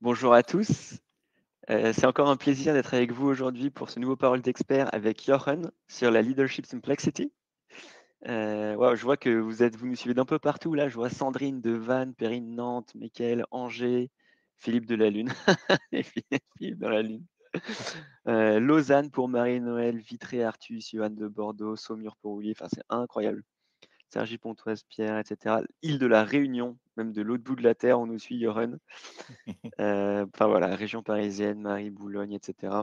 Bonjour à tous. C'est encore un plaisir d'être avec vous aujourd'hui pour ce nouveau Parole d'expert avec Jochen sur la Leadership Simplicity. Waouh, je vois que vous nous suivez d'un peu partout là. Je vois Sandrine de Vannes, Perrine Nantes, Mickaël Angers, Philippe de la Lune et Philippe dans la Lune. Lausanne pour Marie-Noël, Vitré, Artus, Johan de Bordeaux, Saumur pour Willy. Enfin, c'est incroyable. Cergy, Pontoise, Pierre, etc. Île de la Réunion, même de l'autre bout de la terre, on nous suit, Jochen. Enfin voilà, région parisienne, Marie, Boulogne, etc.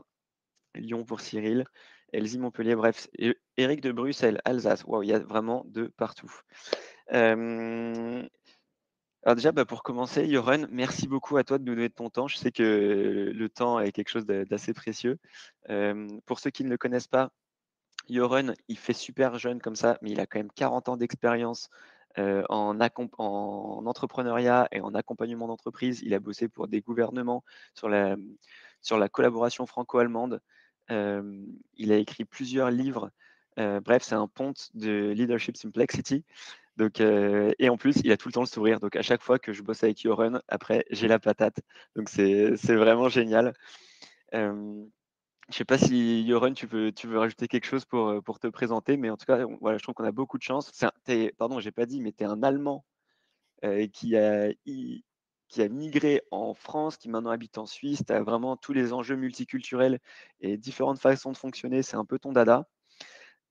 Lyon pour Cyril, Elsie, Montpellier, bref, Éric de Bruxelles, Alsace. Waouh, il y a vraiment de partout. Alors déjà, pour commencer, Joren, merci beaucoup à toi de nous donner de ton temps. Je sais que le temps est quelque chose d'assez précieux. Pour ceux qui ne le connaissent pas, Joren, il fait super jeune comme ça, mais il a quand même 40 ans d'expérience en entrepreneuriat et en accompagnement d'entreprise. Il a bossé pour des gouvernements sur la collaboration franco-allemande. Il a écrit plusieurs livres. Bref, c'est un ponte de Leadership Simplicity. Donc, et en plus, il a tout le temps le sourire. Donc, à chaque fois que je bosse avec Joren, après, j'ai la patate. Donc, c'est vraiment génial. Euh, je sais pas si Yoren, tu veux rajouter quelque chose pour te présenter, mais en tout cas, voilà, je trouve qu'on a beaucoup de chance. Pardon, j'ai pas dit, mais tu es un Allemand qui a migré en France, qui maintenant habite en Suisse. Tu as vraiment tous les enjeux multiculturels et différentes façons de fonctionner. C'est un peu ton dada.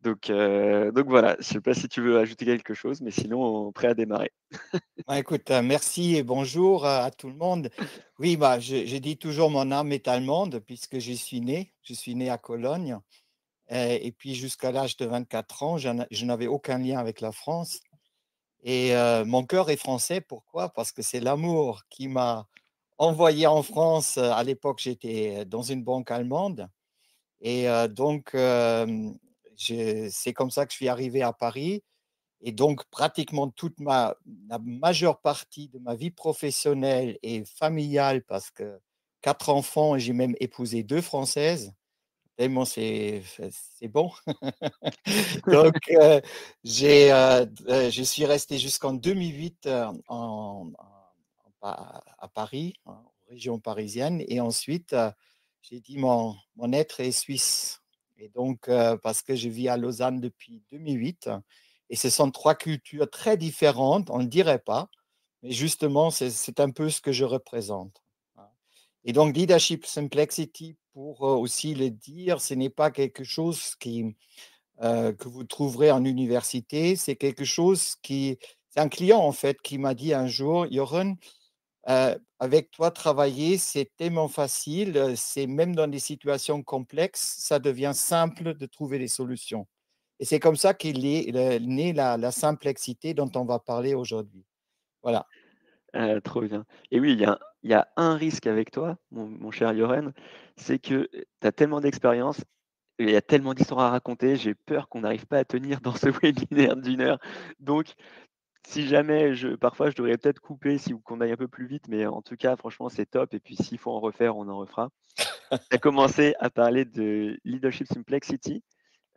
Donc voilà, je sais pas si tu veux ajouter quelque chose, mais sinon, prêt à démarrer. Écoute, merci et bonjour à tout le monde. Oui, je dis toujours mon âme est allemande puisque j'y suis né. Je suis né à Cologne et puis jusqu'à l'âge de 24 ans, je n'avais aucun lien avec la France et mon cœur est français. Pourquoi? Parce que c'est l'amour qui m'a envoyé en France. À l'époque, j'étais dans une banque allemande et c'est comme ça que je suis arrivé à Paris. Et donc, pratiquement la majeure partie de ma vie professionnelle et familiale, parce que 4 enfants et j'ai même épousé 2 Françaises, tellement c'est bon. Donc, je suis resté jusqu'en 2008, à Paris, en région parisienne et ensuite, j'ai dit mon être est suisse et donc, parce que je vis à Lausanne depuis 2008 et ce sont 3 cultures très différentes, on ne le dirait pas, mais justement, c'est un peu ce que je représente. Voilà. Et donc Leadership Simplicity, pour, aussi le dire, ce n'est pas quelque chose que vous trouverez en université. C'est quelque chose qui c'est un client, en fait, qui m'a dit un jour: «Jochen, avec toi, travailler, c'est tellement facile, c'est même dans des situations complexes, ça devient simple de trouver des solutions» et c'est comme ça qu'est née la simplicité dont on va parler aujourd'hui. Voilà. Trop bien. Et oui, il y a un risque avec toi, mon cher Yoren, c'est que tu as tellement d'expérience et il y a tellement d'histoires à raconter, j'ai peur qu'on n'arrive pas à tenir dans ce webinaire d'1 heure. Donc, si jamais parfois je devrais peut-être couper si ou qu'on aille un peu plus vite, mais en tout cas, franchement, c'est top. Et puis, s'il faut en refaire, on en refera. Tu as commencé à parler de Leadership Simplicity.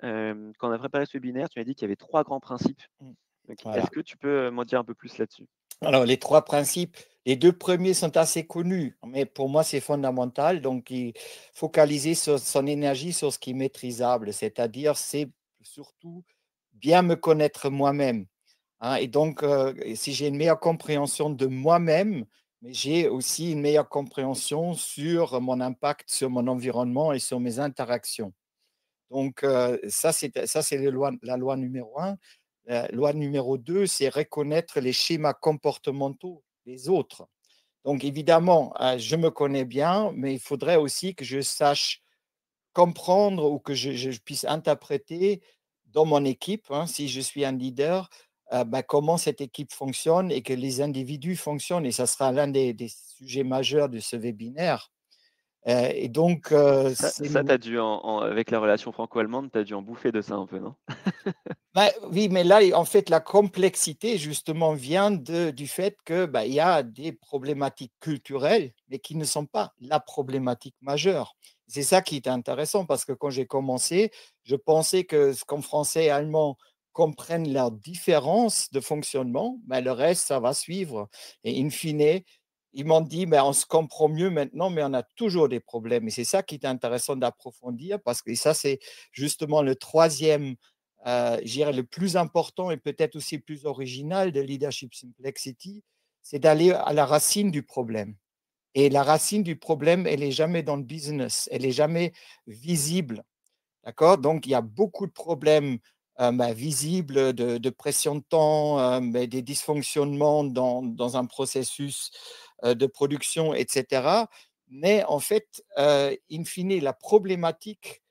Quand on a préparé ce webinaire, tu m'as dit qu'il y avait 3 grands principes. Mmh. Donc, est-ce Voilà. que tu peux m'en dire un peu plus là-dessus? Alors les 3 principes, les 2 premiers sont assez connus, mais pour moi, c'est fondamental. Donc il focaliser son énergie sur ce qui est maîtrisable, c'est-à-dire, c'est surtout bien me connaître moi-même, hein et donc et si j'ai une meilleure compréhension de moi-même, mais j'ai aussi une meilleure compréhension sur mon impact sur mon environnement et sur mes interactions. Donc ça c'est la loi numéro un. La loi numéro 2, c'est reconnaître les schémas comportementaux des autres. Donc évidemment, je me connais bien, mais il faudrait aussi que je sache comprendre ou que je puisse interpréter dans mon équipe, hein, si je suis un leader, comment cette équipe fonctionne et que les individus fonctionnent et ça sera l'un des sujets majeurs de ce webinaire, et donc c'est Ça, tu dû avec la relation franco-allemande, tu as dû en bouffer de ça un peu, non? Oui, mais là, en fait, la complexité, justement, vient du fait que, il y a des problématiques culturelles, mais qui ne sont pas la problématique majeure. C'est ça qui est intéressant parce que quand j'ai commencé, je pensais que ce qu'en français et allemand comprennent leurs différences de fonctionnement, le reste, ça va suivre et in fine, ils m'ont dit: «Mais on se comprend mieux maintenant, mais on a toujours des problèmes» et c'est ça qui est intéressant d'approfondir parce que ça, c'est justement le troisième, je dirais le plus important et peut-être aussi le plus original de Leadership Simplexity, c'est d'aller à la racine du problème et la racine du problème, elle est jamais dans le business, elle est jamais visible. D'accord? Donc il y a beaucoup de problèmes, visibles de pression de temps, mais des dysfonctionnements dans un processus, de production et cetera. Mais en fait, in fine, la problématique,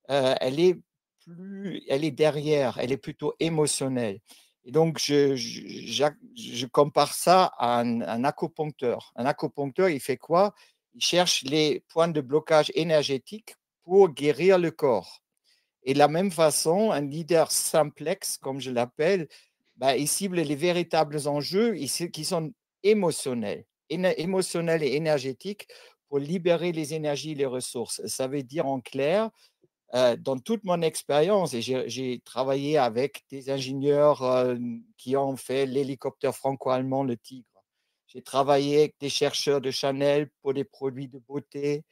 elle est derrière, elle est plutôt émotionnelle et donc je compare ça à un acupuncteur. Un acupuncteur, il fait quoi? Il cherche les points de blocage énergétique pour guérir le corps. Et de la même façon, un leader simplex, comme je l'appelle, il cible les véritables enjeux qui sont émotionnels, émotionnels et énergétiques pour libérer les énergies et les ressources. Ça veut dire en clair, dans toute mon expérience, et j'ai travaillé avec des ingénieurs qui ont fait l'hélicoptère franco-allemand, le Tigre. J'ai travaillé avec des chercheurs de Chanel pour des produits de beauté,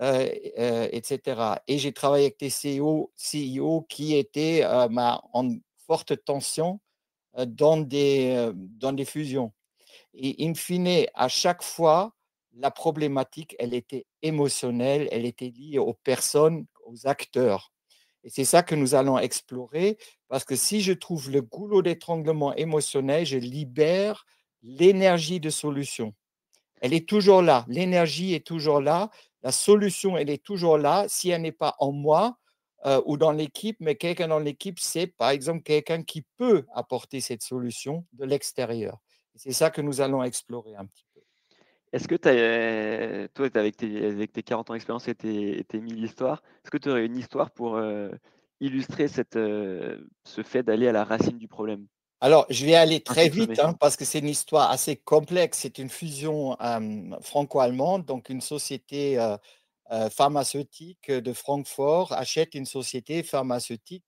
et cetera et j'ai travaillé avec des CEO qui étaient, en forte tension, dans des fusions et in fine, à chaque fois, la problématique, elle était émotionnelle, elle était liée aux personnes, aux acteurs et c'est ça que nous allons explorer parce que si je trouve le goulot d'étranglement émotionnel, je libère l'énergie de solution. Elle est toujours là. L'énergie est toujours là. La solution, elle est toujours là. Si elle n'est pas en moi, ou dans l'équipe, mais quelqu'un dans l'équipe, c'est par exemple quelqu'un qui peut apporter cette solution de l'extérieur. C'est ça que nous allons explorer un petit peu. Est-ce que tu as, toi, avec tes 40 ans d'expérience et tes 1000 histoires, est-ce que tu aurais une histoire pour, illustrer ce fait d'aller à la racine du problème? Alors, je vais aller Sans très vite, t'exprimer. hein, parce que c'est une histoire assez complexe. C'est une fusion, franco-allemande, donc une société, pharmaceutique de Francfort achète une société pharmaceutique,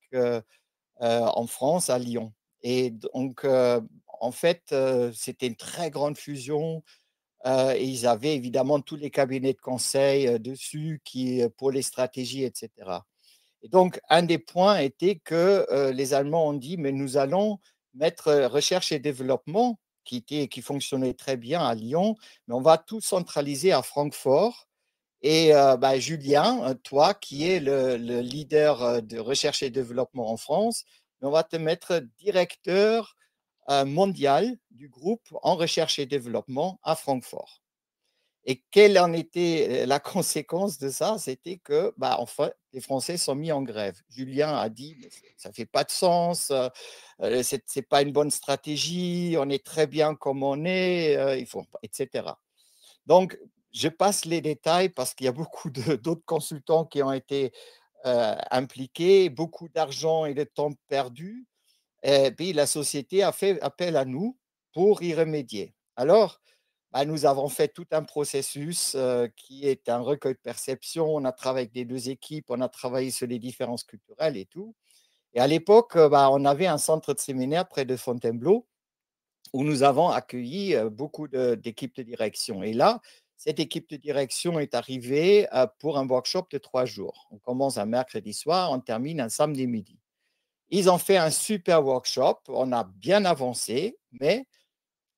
en France, à Lyon. Et donc, en fait, c'était une très grande fusion, et ils avaient évidemment tous les cabinets de conseil, dessus qui, pour les stratégies et cetera. Et donc un des points était que, les Allemands ont dit: «Mais nous allons mettre, recherche et développement» qui fonctionnait très bien à Lyon, «mais on va tout centraliser à Francfort et Julien, toi qui es le leader, de recherche et développement en France, on va te mettre directeur, mondial du groupe en recherche et développement à Francfort». Et quelle en était la conséquence de ça? C'était que, enfin, les Français sont mis en grève. Julien a dit: «Mais ça fait pas de sens, c'est pas une bonne stratégie, on est très bien comme on est, il faut pas» et cetera. Donc, je passe les détails parce qu'il y a beaucoup de d'autres consultants qui ont été, impliqués, beaucoup d'argent et de temps perdu et puis la société a fait appel à nous pour y remédier. Alors, nous avons fait tout un processus, qui est un recueil de perception. On a travaillé avec les 2 équipes, on a travaillé sur les différences culturelles et tout et à l'époque, on avait un centre de séminaire près de Fontainebleau où nous avons accueilli, beaucoup d'équipes de direction et là, cette équipe de direction est arrivée, pour un workshop de 3 jours. On commence un mercredi soir, on termine un samedi midi. Ils ont fait un super workshop, on a bien avancé, mais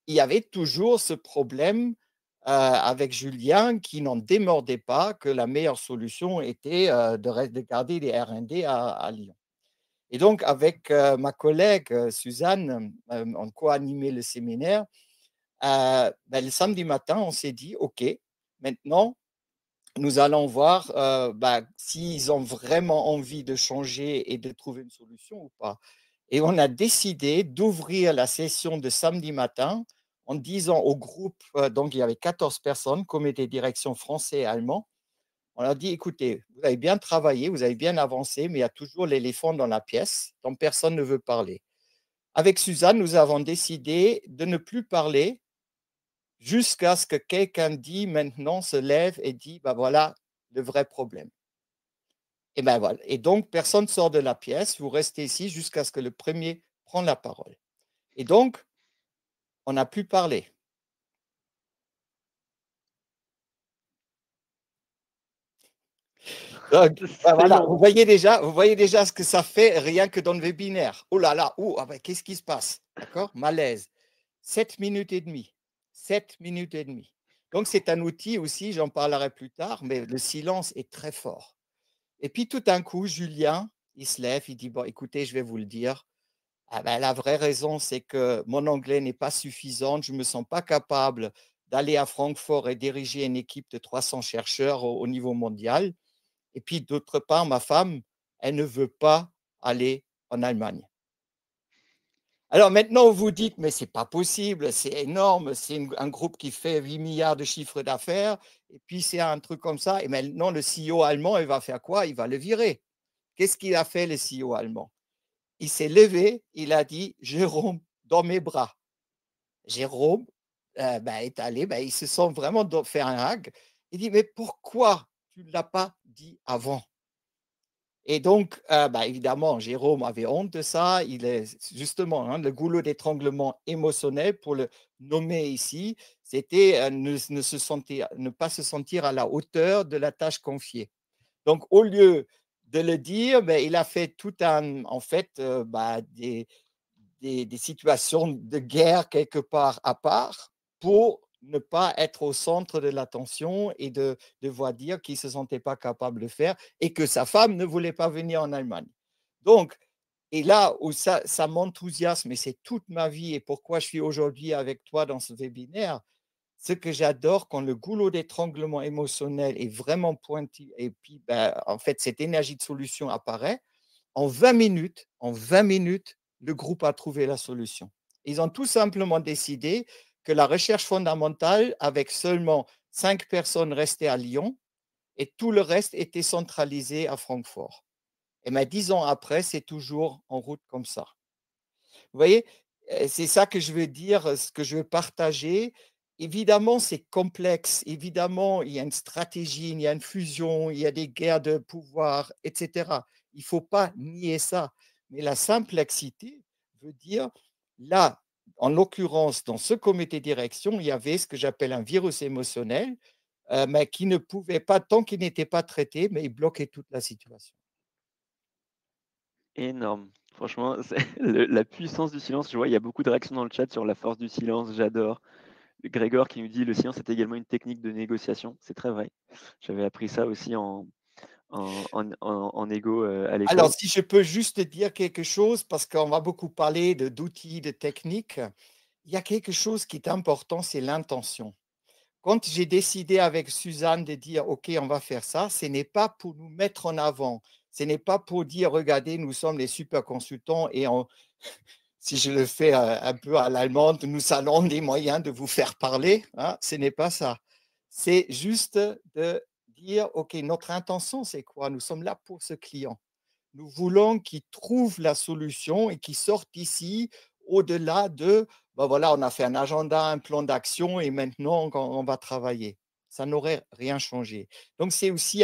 il y avait toujours ce problème, avec Julien qui n'en démordait pas que la meilleure solution était, de garder les R&D à Lyon. Et donc avec, ma collègue, Suzanne, on co-animait le séminaire, le samedi matin, on s'est dit: «OK, maintenant nous allons voir, s'ils ont vraiment envie de changer et de trouver une solution ou pas». Et on a décidé d'ouvrir la session de samedi matin en disant au groupe, donc il y avait 14 personnes, comité de direction français et allemand. On leur dit: «Écoutez, vous avez bien travaillé, vous avez bien avancé, mais il y a toujours l'éléphant dans la pièce dont personne ne veut parler». Avec Suzanne, nous avons décidé de ne plus parler jusqu'à ce que quelqu'un dit maintenant se lève et dit: «Bah, voilà le vrai problème». Et ben voilà et donc personne ne sort de la pièce, vous restez ici jusqu'à ce que le premier prend la parole et donc on n'a plus parlé. Donc, bah, C'est voilà, long. vous voyez déjà ce que ça fait rien que dans le webinaire. Oh là là, oh, ah ben, qu'est-ce qui se passe? D'accord? Malaise. 7 minutes et demie. 7 minutes et demie. Donc, c'est un outil aussi, j'en parlerai plus tard, mais le silence est très fort. Et puis tout d'un coup, Julien, il se lève, il dit: «Bon, écoutez, je vais vous le dire. Ah ben, la vraie raison, c'est que mon anglais n'est pas suffisant. Je ne me sens pas capable d'aller à Francfort et diriger une équipe de 300 chercheurs au niveau mondial. Et puis d'autre part, ma femme, elle ne veut pas aller en Allemagne». Alors maintenant, vous dites: «Mais c'est pas possible, c'est énorme, c'est un groupe qui fait 8 milliards de chiffre d'affaires et puis c'est un truc comme ça et maintenant le CEO allemand, il va faire quoi? Il va le virer». Qu'est-ce qu'il a fait le CEO allemand? Il s'est levé, il a dit: «Jérôme, dans mes bras». Jérôme, bah, est allé, bah, il se sent vraiment faire un hug. Il dit: «Mais pourquoi tu ne l'as pas dit avant?» Et donc, bah, évidemment, Jérôme avait honte de ça. Il est justement, hein, le goulot d'étranglement émotionnel, pour le nommer ici, c'était, ne pas se sentir à la hauteur de la tâche confiée. Donc au lieu de le dire, beh, il a fait tout un en fait, bah, des situations de guerre quelque part à part, pour ne pas être au centre de l'attention et de devoir dire qu'il ne se sentait pas capable de faire et que sa femme ne voulait pas venir en Allemagne. Donc et là où ça m'enthousiasme et c'est toute ma vie et pourquoi je suis aujourd'hui avec toi dans ce webinaire, ce que j'adore quand le goulot d'étranglement émotionnel est vraiment pointu et puis, bah, en fait, cette énergie de solution apparaît, en 20 minutes, le groupe a trouvé la solution. Ils ont tout simplement décidé que la recherche fondamentale, avec seulement 5 personnes restées à Lyon et tout le reste était centralisé à Francfort. Et mais 10 ans après, c'est toujours en route comme ça. Vous voyez? C'est ça que je veux dire, ce que je veux partager. Évidemment, c'est complexe. Évidemment, il y a une stratégie, il y a une fusion, il y a des guerres de pouvoir et cetera. Il ne faut pas nier ça. Mais la complexité veut dire, là, en l'occurrence, dans ce comité de direction, il y avait ce que j'appelle un virus émotionnel, mais qui ne pouvait pas tant qu'il n'était pas traité, mais il bloquait toute la situation. Énorme. Franchement, c'est la puissance du silence. Je vois, il y a beaucoup de réactions dans le chat sur la force du silence, j'adore. Grégor qui nous dit: «Le silence est également une technique de négociation». C'est très vrai. J'avais appris ça aussi en égo, à Alors, l'école. si je peux juste dire quelque chose, parce qu'on va beaucoup parler d'outils, de techniques, il y a quelque chose qui est important, c'est l'intention. Quand j'ai décidé avec Suzanne de dire: «OK, on va faire ça», ce n'est pas pour nous mettre en avant. Ce n'est pas pour dire: «Regardez, nous sommes les super consultants et on» si je le fais, un peu à l'allemande, «nous allons les moyens de vous faire parler», hein, ce n'est pas ça. C'est juste de dire: «OK, notre intention, c'est quoi? Nous sommes là pour ce client». Nous voulons qu'ils trouvent la solution et qu'ils sortent d'ici au-delà de, ben voilà, on a fait un agenda, un plan d'action et maintenant on va travailler. Ça n'aurait rien changé. Donc c'est aussi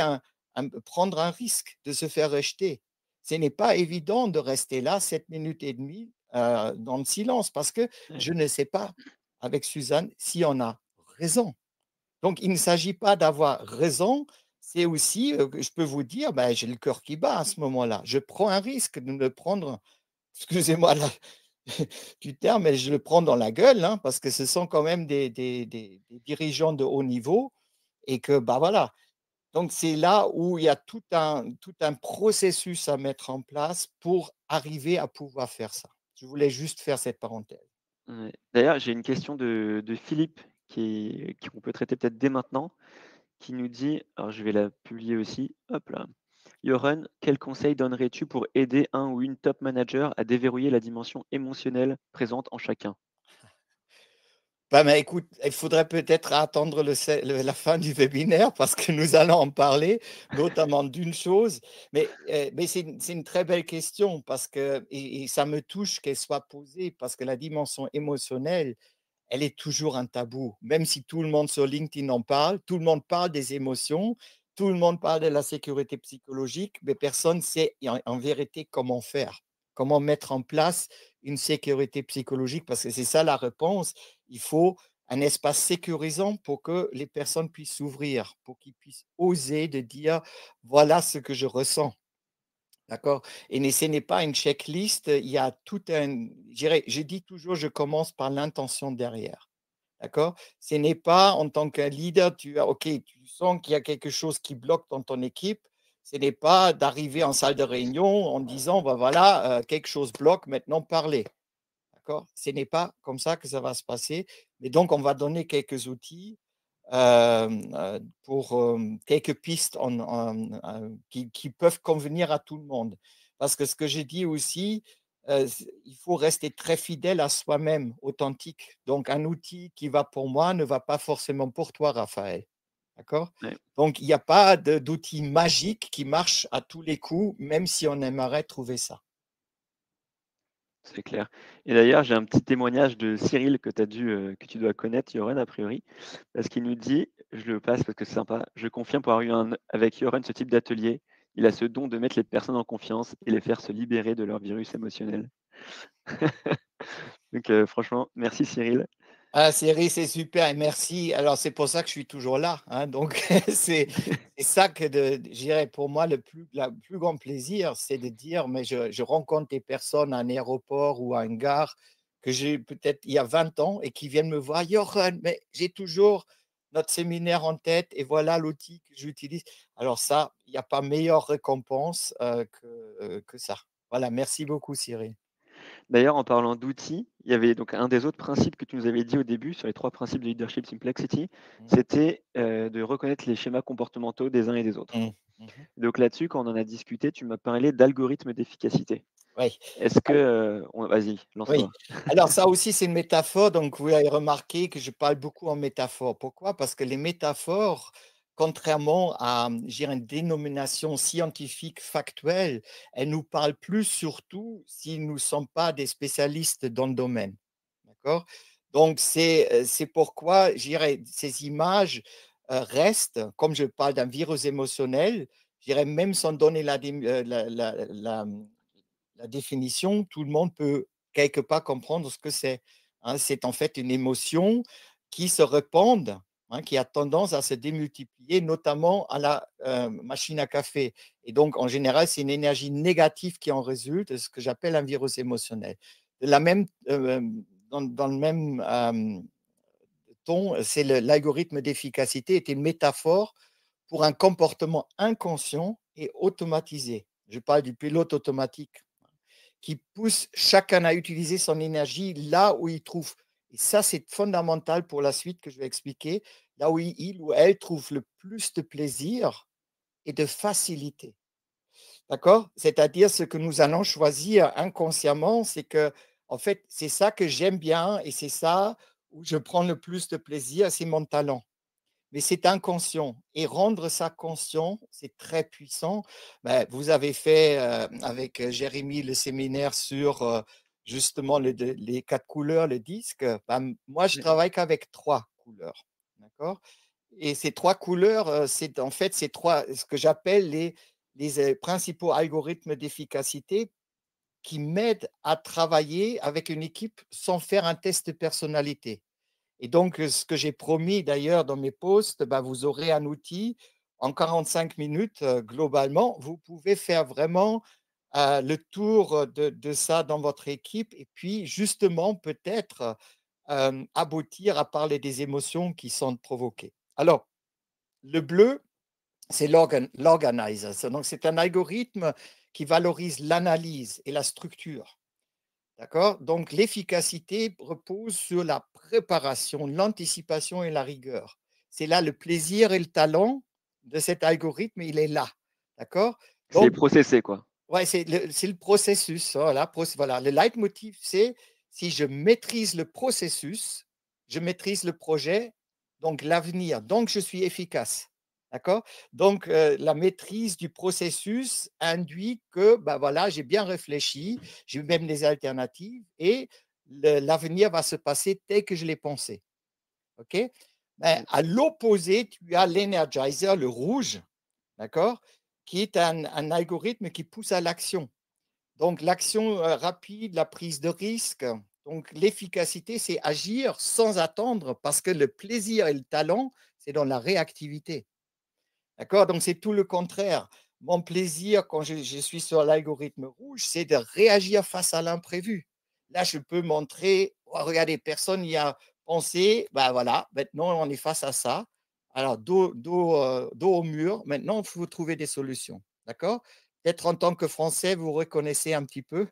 prendre un risque de se faire rejeter. Ce n'est pas évident de rester là 7 minutes et demie dans le silence parce que Ouais, je ne sais pas avec Suzanne si on a raison. Donc il ne s'agit pas d'avoir raison, c'est aussi, que je peux vous dire, ben, j'ai le cœur qui bat à ce moment-là. Je prends un risque de me prendre, excusez-moi la du terme, mais je le prends dans la gueule, hein, parce que ce sont quand même des dirigeants de haut niveau et que, bah, voilà. Donc c'est là où il y a tout un processus à mettre en place pour arriver à pouvoir faire ça. Je voulais juste faire cette parenthèse. ouais. D'ailleurs, j'ai une question de Philippe qu'on peut traiter peut-être dès maintenant, qui nous dit, alors je vais la publier aussi, hop là. Joran, quels conseils donnerais-tu pour aider un ou une top manager à déverrouiller la dimension émotionnelle présente en chacun? Bah, mais écoute, il faudrait peut-être attendre la fin du webinaire parce que nous allons en parler, notamment d'une chose. Mais c'est une très belle question parce que et ça me touche qu'elle soit posée parce que la dimension émotionnelle, elle est toujours un tabou. Même si tout le monde sur LinkedIn en parle, tout le monde parle des émotions, tout le monde parle de la sécurité psychologique, mais personne ne sait en vérité comment faire, comment mettre en place une sécurité psychologique parce que c'est ça la réponse. Il faut un espace sécurisant pour que les personnes puissent s'ouvrir, pour qu'ils puissent oser de dire: «Voilà ce que je ressens». D'accord? Ce n'est pas une checklist, il y a tout un je dis toujours: «Je commence par l'intention derrière». D'accord? Ce n'est pas en tant qu'un leader, tu sens qu'il y a quelque chose qui bloque dans ton équipe. Ce n'est pas d'arriver en salle de réunion en disant: «Bah, voilà, quelque chose bloque, maintenant parlez». D'accord? Ce n'est pas comme ça que ça va se passer. Mais donc on va donner quelques outils, pour, quelques pistes qui peuvent convenir à tout le monde. Parce que ce que j'ai dit aussi, il faut rester très fidèle à soi-même, authentique. Donc un outil qui va pour moi ne va pas forcément pour toi, Raphaël. D'accord? Ouais. Donc il n'y a pas d'outil magique qui marche à tous les coups, même si on aimerait trouver ça. C'est clair. Et d'ailleurs, j'ai un petit témoignage de Cyril que tu dois connaître, Yoren, a priori, parce qu'il nous dit, je le passe parce que c'est sympa: «Je confirme pour avoir eu avec Yoren ce type d'atelier. Il a ce don de mettre les personnes en confiance et les faire se libérer de leur virus émotionnel». Donc franchement, merci Cyril. Ah, Cyril, c'est super et merci. Alors, c'est pour ça que je suis toujours là, hein, donc c'est ça que je dirais pour moi le plus grand plaisir, c'est de dire mais je rencontre des personnes à un aéroport ou à une gare que j'ai peut-être il y a 20 ans et qui viennent me voir: «Johan, mais j'ai toujours notre séminaire en tête et voilà l'outil que j'utilise». Alors ça, il n'y a pas meilleure récompense, que ça. Voilà, merci beaucoup Cyril. D'ailleurs, en parlant d'outils, il y avait donc un des autres principes que tu nous avais dit au début sur les 3 principes de leadership simplicity, Mmh. c'était, de reconnaître les schémas comportementaux des uns et des autres. Mmh. Mmh. Donc là-dessus, quand on en a discuté, tu m'as parlé d'algorithmes d'efficacité. Oui. Est-ce que, vas-y, Oui, lance-toi. alors ça aussi, c'est une métaphore, donc vous avez remarqué que je parle beaucoup en métaphore. Pourquoi? Parce que les métaphores, contrairement à, je dirais, une dénomination scientifique factuelle, elles nous parlent plus surtout si nous ne sommes pas des spécialistes dans le domaine. D'accord? Donc c'est pourquoi, je dirais, ces images, restent, comme je parle d'un virus émotionnel, je dirais même sans donner la définition, tout le monde peut quelque part comprendre ce que c'est, hein. C'est en fait une émotion qui se répand, hein, qui a tendance à se démultiplier, notamment à la, machine à café et donc en général, c'est une énergie négative qui en résulte, ce que j'appelle un virus émotionnel. De la même, dans le même, ton, c'est l'algorithme d'efficacité est une métaphore pour un comportement inconscient et automatisé. Je parle du pilote automatique qui pousse chacun à utiliser son énergie là où il trouve. Et ça, c'est fondamental pour la suite que je vais expliquer, là où il ou elle trouve le plus de plaisir et de facilité. D'accord? C'est-à-dire ce que nous allons choisir inconsciemment, c'est que, en fait, c'est ça que j'aime bien et c'est ça où je prends le plus de plaisir, c'est mon talent. Mais c'est inconscient et rendre ça conscient, c'est très puissant. Vous avez fait, avec, Jérémy le séminaire sur, justement les 4 couleurs, le disque. Moi je Ouais, travaille qu'avec 3 couleurs, d'accord? Et ces 3 couleurs, c'est en fait ces 3 ce que j'appelle les principaux algorithmes d'efficacité qui m'aident à travailler avec une équipe sans faire un test de personnalité. Et donc, ce que j'ai promis d'ailleurs dans mes posts, vous aurez un outil en 45 minutes, globalement, vous pouvez faire vraiment, le tour de ça dans votre équipe et puis justement peut-être, aboutir à parler des émotions qui sont provoquées. Alors, le bleu, c'est l'organizer. Donc c'est un algorithme qui valorise l'analyse et la structure. D'accord? Donc l'efficacité repose sur la préparation, l'anticipation et la rigueur. C'est là le plaisir et le talent de cet algorithme, il est là. D'accord? c'est Donc, processé, quoi. ouais, c'est le processus. Voilà, voilà. Le leitmotiv, c'est si je maîtrise le processus, je maîtrise le projet, donc l'avenir. Donc, je suis efficace. D'accord? Donc, la maîtrise du processus induit que, voilà, j'ai bien réfléchi, j'ai même des alternatives et l'avenir va se passer tel que je l'ai pensé. OK? Ouais. À l'opposé, tu as l'energizer, le rouge, d'accord? Qui est un algorithme qui pousse à l'action. Donc l'action, rapide, la prise de risque, Donc, l'efficacité, c'est agir sans attendre parce que le plaisir et le talent, c'est dans la réactivité. D'accord? Donc, c'est tout le contraire. Mon plaisir, quand je suis sur l'algorithme rouge, c'est de réagir face à l'imprévu. Là, je peux montrer, oh, regardez, personne n'y a pensé. Ben voilà, maintenant, on est face à ça. Alors, dos au mur. Maintenant, il faut trouver des solutions. D'accord? Peut-être en tant que Français, vous reconnaissez un petit peu.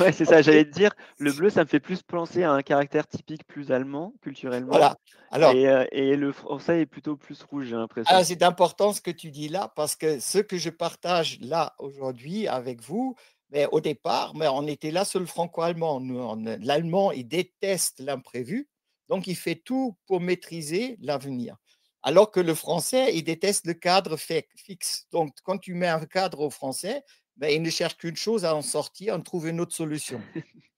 Ouais, c'est ça, OK? j'allais te dire, le bleu, ça me fait plus penser à un caractère typique plus allemand, culturellement, Voilà. Alors, et le français est plutôt plus rouge, j'ai l'impression. c'est important ce que tu dis là, parce que ce que je partage là aujourd'hui avec vous, mais au départ, mais on était là sur le franco-allemand. L'allemand, il déteste l'imprévu, donc il fait tout pour maîtriser l'avenir. Alors que le français, il déteste le cadre fixe. Donc, quand tu mets un cadre au français, ben, il ne cherche qu'une chose à en sortir, à trouver une autre solution.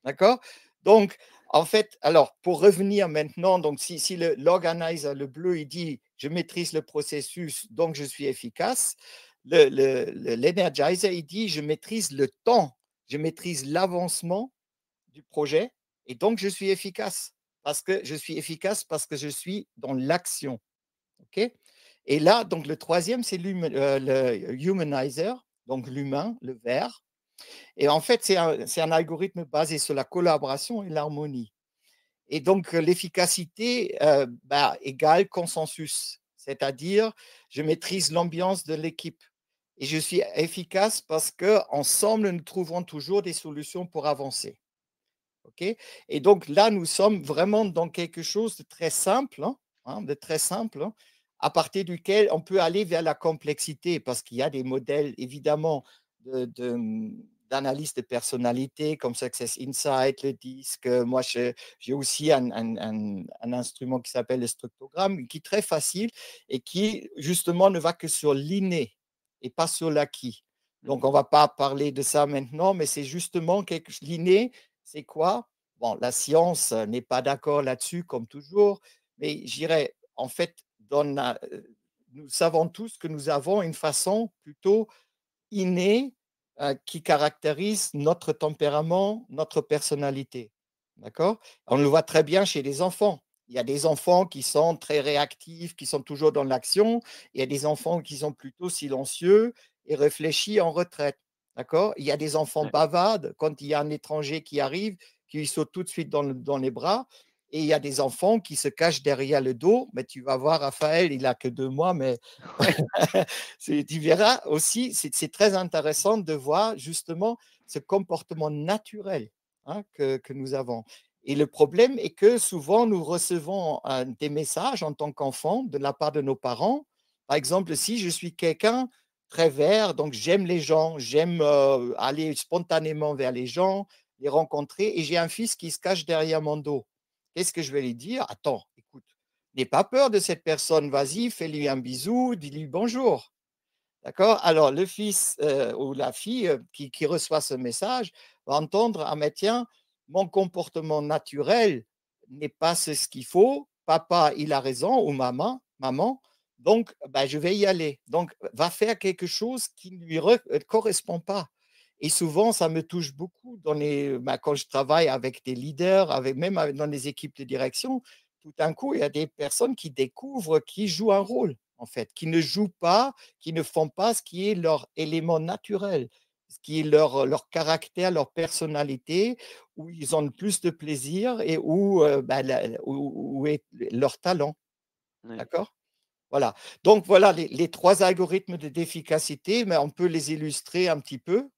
D'accord? Donc, en fait, alors, pour revenir maintenant, donc si l'organizer, le bleu, il dit: «Je maîtrise le processus, donc je suis efficace», l'energizer, il dit: «Je maîtrise le temps, je maîtrise l'avancement du projet et donc je suis efficace». Parce que je suis efficace parce que je suis dans l'action, OK? Et là, donc le troisième, c'est le humanizer, donc l'humain, le vert. Et en fait, c'est un algorithme basé sur la collaboration et l'harmonie. Et donc, l'efficacité, égale consensus, c'est-à-dire je maîtrise l'ambiance de l'équipe et je suis efficace parce qu'ensemble, nous trouvons toujours des solutions pour avancer. OK? Et donc là, nous sommes vraiment dans quelque chose de très simple, de très simple, à partir duquel on peut aller vers la complexité parce qu'il y a des modèles évidemment d'analyse de personnalité comme Success Insight, le disque. Moi, j'ai aussi un instrument qui s'appelle le structogramme, qui est très facile et qui justement ne va que sur l'inné et pas sur l'acquis. Donc, on Mmh. ne va pas parler de ça maintenant, mais c'est justement l'inné, c'est quoi? Bon, la science n'est pas d'accord là-dessus comme toujours, mais j'irais en fait, nous savons tous que nous avons une façon plutôt innée, qui caractérise notre tempérament, notre personnalité. D'accord? On le voit très bien chez les enfants. Il y a des enfants qui sont très réactifs, qui sont toujours dans l'action. Il y a des enfants qui sont plutôt silencieux et réfléchis en retraite. D'accord? Il y a des enfants Ouais. bavardes quand il y a un étranger qui arrive, qui sautent tout de suite dans les bras. Et il y a des enfants qui se cachent derrière le dos. Mais tu vas voir, Raphaël, il a que 2 mois, mais Ouais. tu verras aussi, c'est très intéressant de voir justement ce comportement naturel, que nous avons. Et le problème est que souvent nous recevons des messages en tant qu'enfant de la part de nos parents. Par exemple, si je suis quelqu'un très vert, donc j'aime les gens, j'aime aller spontanément vers les gens, les rencontrer, et j'ai un fils qui se cache derrière mon dos. Qu'est-ce que je vais lui dire? Attends, écoute, n'aie pas peur de cette personne, vas-y, fais-lui un bisou, dis-lui bonjour. D'accord? Alors, le fils ou la fille qui reçoit ce message va entendre: «Ah, mais tiens, mon comportement naturel n'est pas ce qu'il faut. Papa, il a raison, ou maman, donc bah, je vais y aller». Donc, va faire quelque chose qui ne lui correspond pas. Et souvent, ça me touche beaucoup quand je travaille avec des leaders, dans des équipes de direction. Tout d'un coup, il y a des personnes qui découvrent qui jouent un rôle, en fait, qui ne jouent pas, qui ne font pas ce qui est leur élément naturel, ce qui est leur caractère, leur personnalité, où ils ont le plus de plaisir et où est leur talent. Ouais. D'accord? Voilà. Donc voilà les 3 algorithmes d'efficacité, mais on peut les illustrer un petit peu,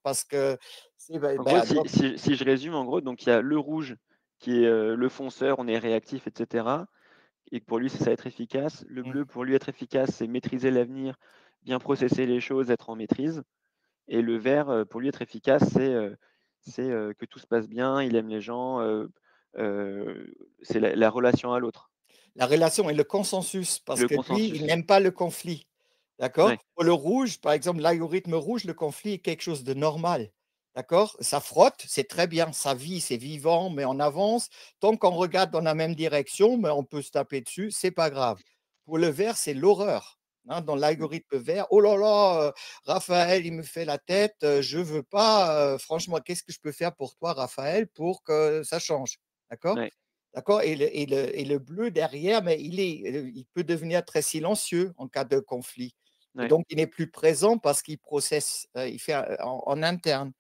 parce que c'est En gros, si je résume, en gros, donc il y a le rouge qui est, le fonceur, on est réactif et cetera, et que pour lui, c'est ça être efficace. Le mmh. bleu, pour lui, être efficace, c'est maîtriser l'avenir, bien processer les choses, être en maîtrise, et le vert, pour lui, être efficace, c'est que tout se passe bien, il aime les gens, c'est la relation à l'autre, La relation et le consensus, parce le que lui, il consensus. n'aime pas le conflit. D'accord? Ouais, Pour le rouge, par exemple, l'algorithme rouge, le conflit est quelque chose de normal. D'accord? Ça frotte, c'est très bien, ça vit, c'est vivant, mais on avance. Tant qu'on regarde dans la même direction, mais on peut se taper dessus, c'est pas grave. Pour le vert, c'est l'horreur. hein, dans Mmh. l'algorithme vert. Oh là là, Raphaël, il me fait la tête, je veux pas, franchement, qu'est-ce que je peux faire pour toi, Raphaël, pour que ça change? D'accord? Ouais, D'accord? Et le bleu derrière, mais il peut devenir très silencieux en cas de conflit. Et ouais, donc, il n'est plus présent parce qu'il processe, il fait, en interne.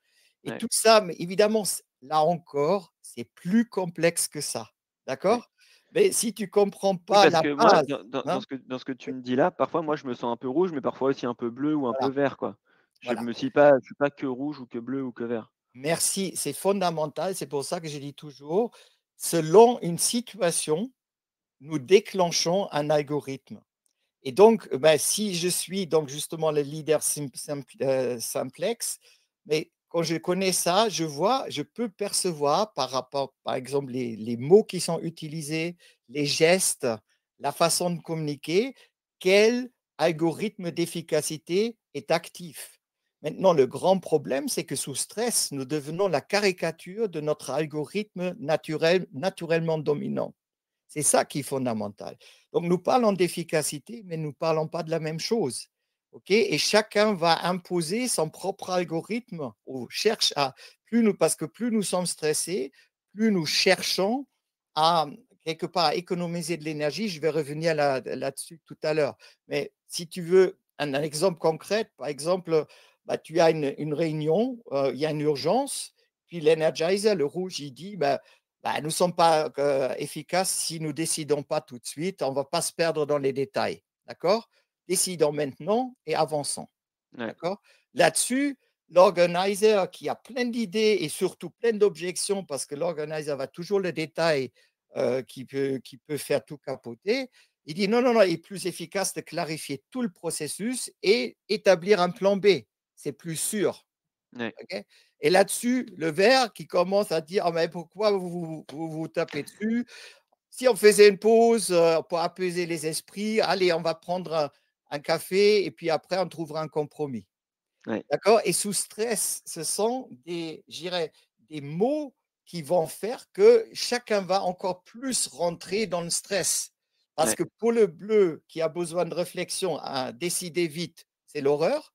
Et ouais, tout ça, mais évidemment, là encore, c'est plus complexe que ça. ouais. D'accord? Mais si tu comprends Oui, pas parce la que moi, base, dans hein, ce que tu me dis là, parfois, moi, je me sens un peu rouge, mais parfois aussi un peu bleu ou un peu voilà, vert, quoi. voilà. Je suis pas que rouge ou que bleu ou que vert. Merci, c'est fondamental. C'est pour ça que je dis toujours, selon une situation, nous déclenchons un algorithme. Et donc, bah, si je suis donc justement le leader simplex, mais quand je connais ça, je peux percevoir par rapport, par exemple, les mots qui sont utilisés, les gestes, la façon de communiquer, quel algorithme d'efficacité est actif. Maintenant, le grand problème, c'est que sous stress, nous devenons la caricature de notre algorithme naturellement dominant. C'est ça qui est fondamental. Donc nous parlons d'efficacité, mais nous ne parlons pas de la même chose. OK? Et chacun va imposer son propre algorithme ou cherche à parce que plus nous sommes stressés, plus nous cherchons à quelque part à économiser de l'énergie. Je vais revenir là-dessus tout à l'heure. Mais si tu veux un exemple concret, par exemple, bah, tu as une réunion, il y a une urgence, puis l'energizer, le rouge, il dit, bah, nous ne sommes pas, efficaces si nous décidons pas tout de suite. On ne va pas se perdre dans les détails, d'accord? Décidons maintenant et avançons, Ouais, d'accord? Là-dessus, l'organizer qui a plein d'idées et surtout plein d'objections parce que l'organizer va toujours le détail, qui peut faire tout capoter. Il dit: «Non, non, non, il est plus efficace de clarifier tout le processus et établir un plan B. C'est plus sûr». ouais, OK? Et là-dessus, le vert qui commence à dire: «Ah mais pourquoi vous tapez dessus? Si on faisait une pause, pour apaiser les esprits, allez, on va prendre un café et puis après on trouvera un compromis». ouais, D'accord? Et sous stress, ce sont je dirais, des mots qui vont faire que chacun va encore plus rentrer dans le stress. Parce ouais, que pour le bleu qui a besoin de réflexion, à décider vite, c'est l'horreur.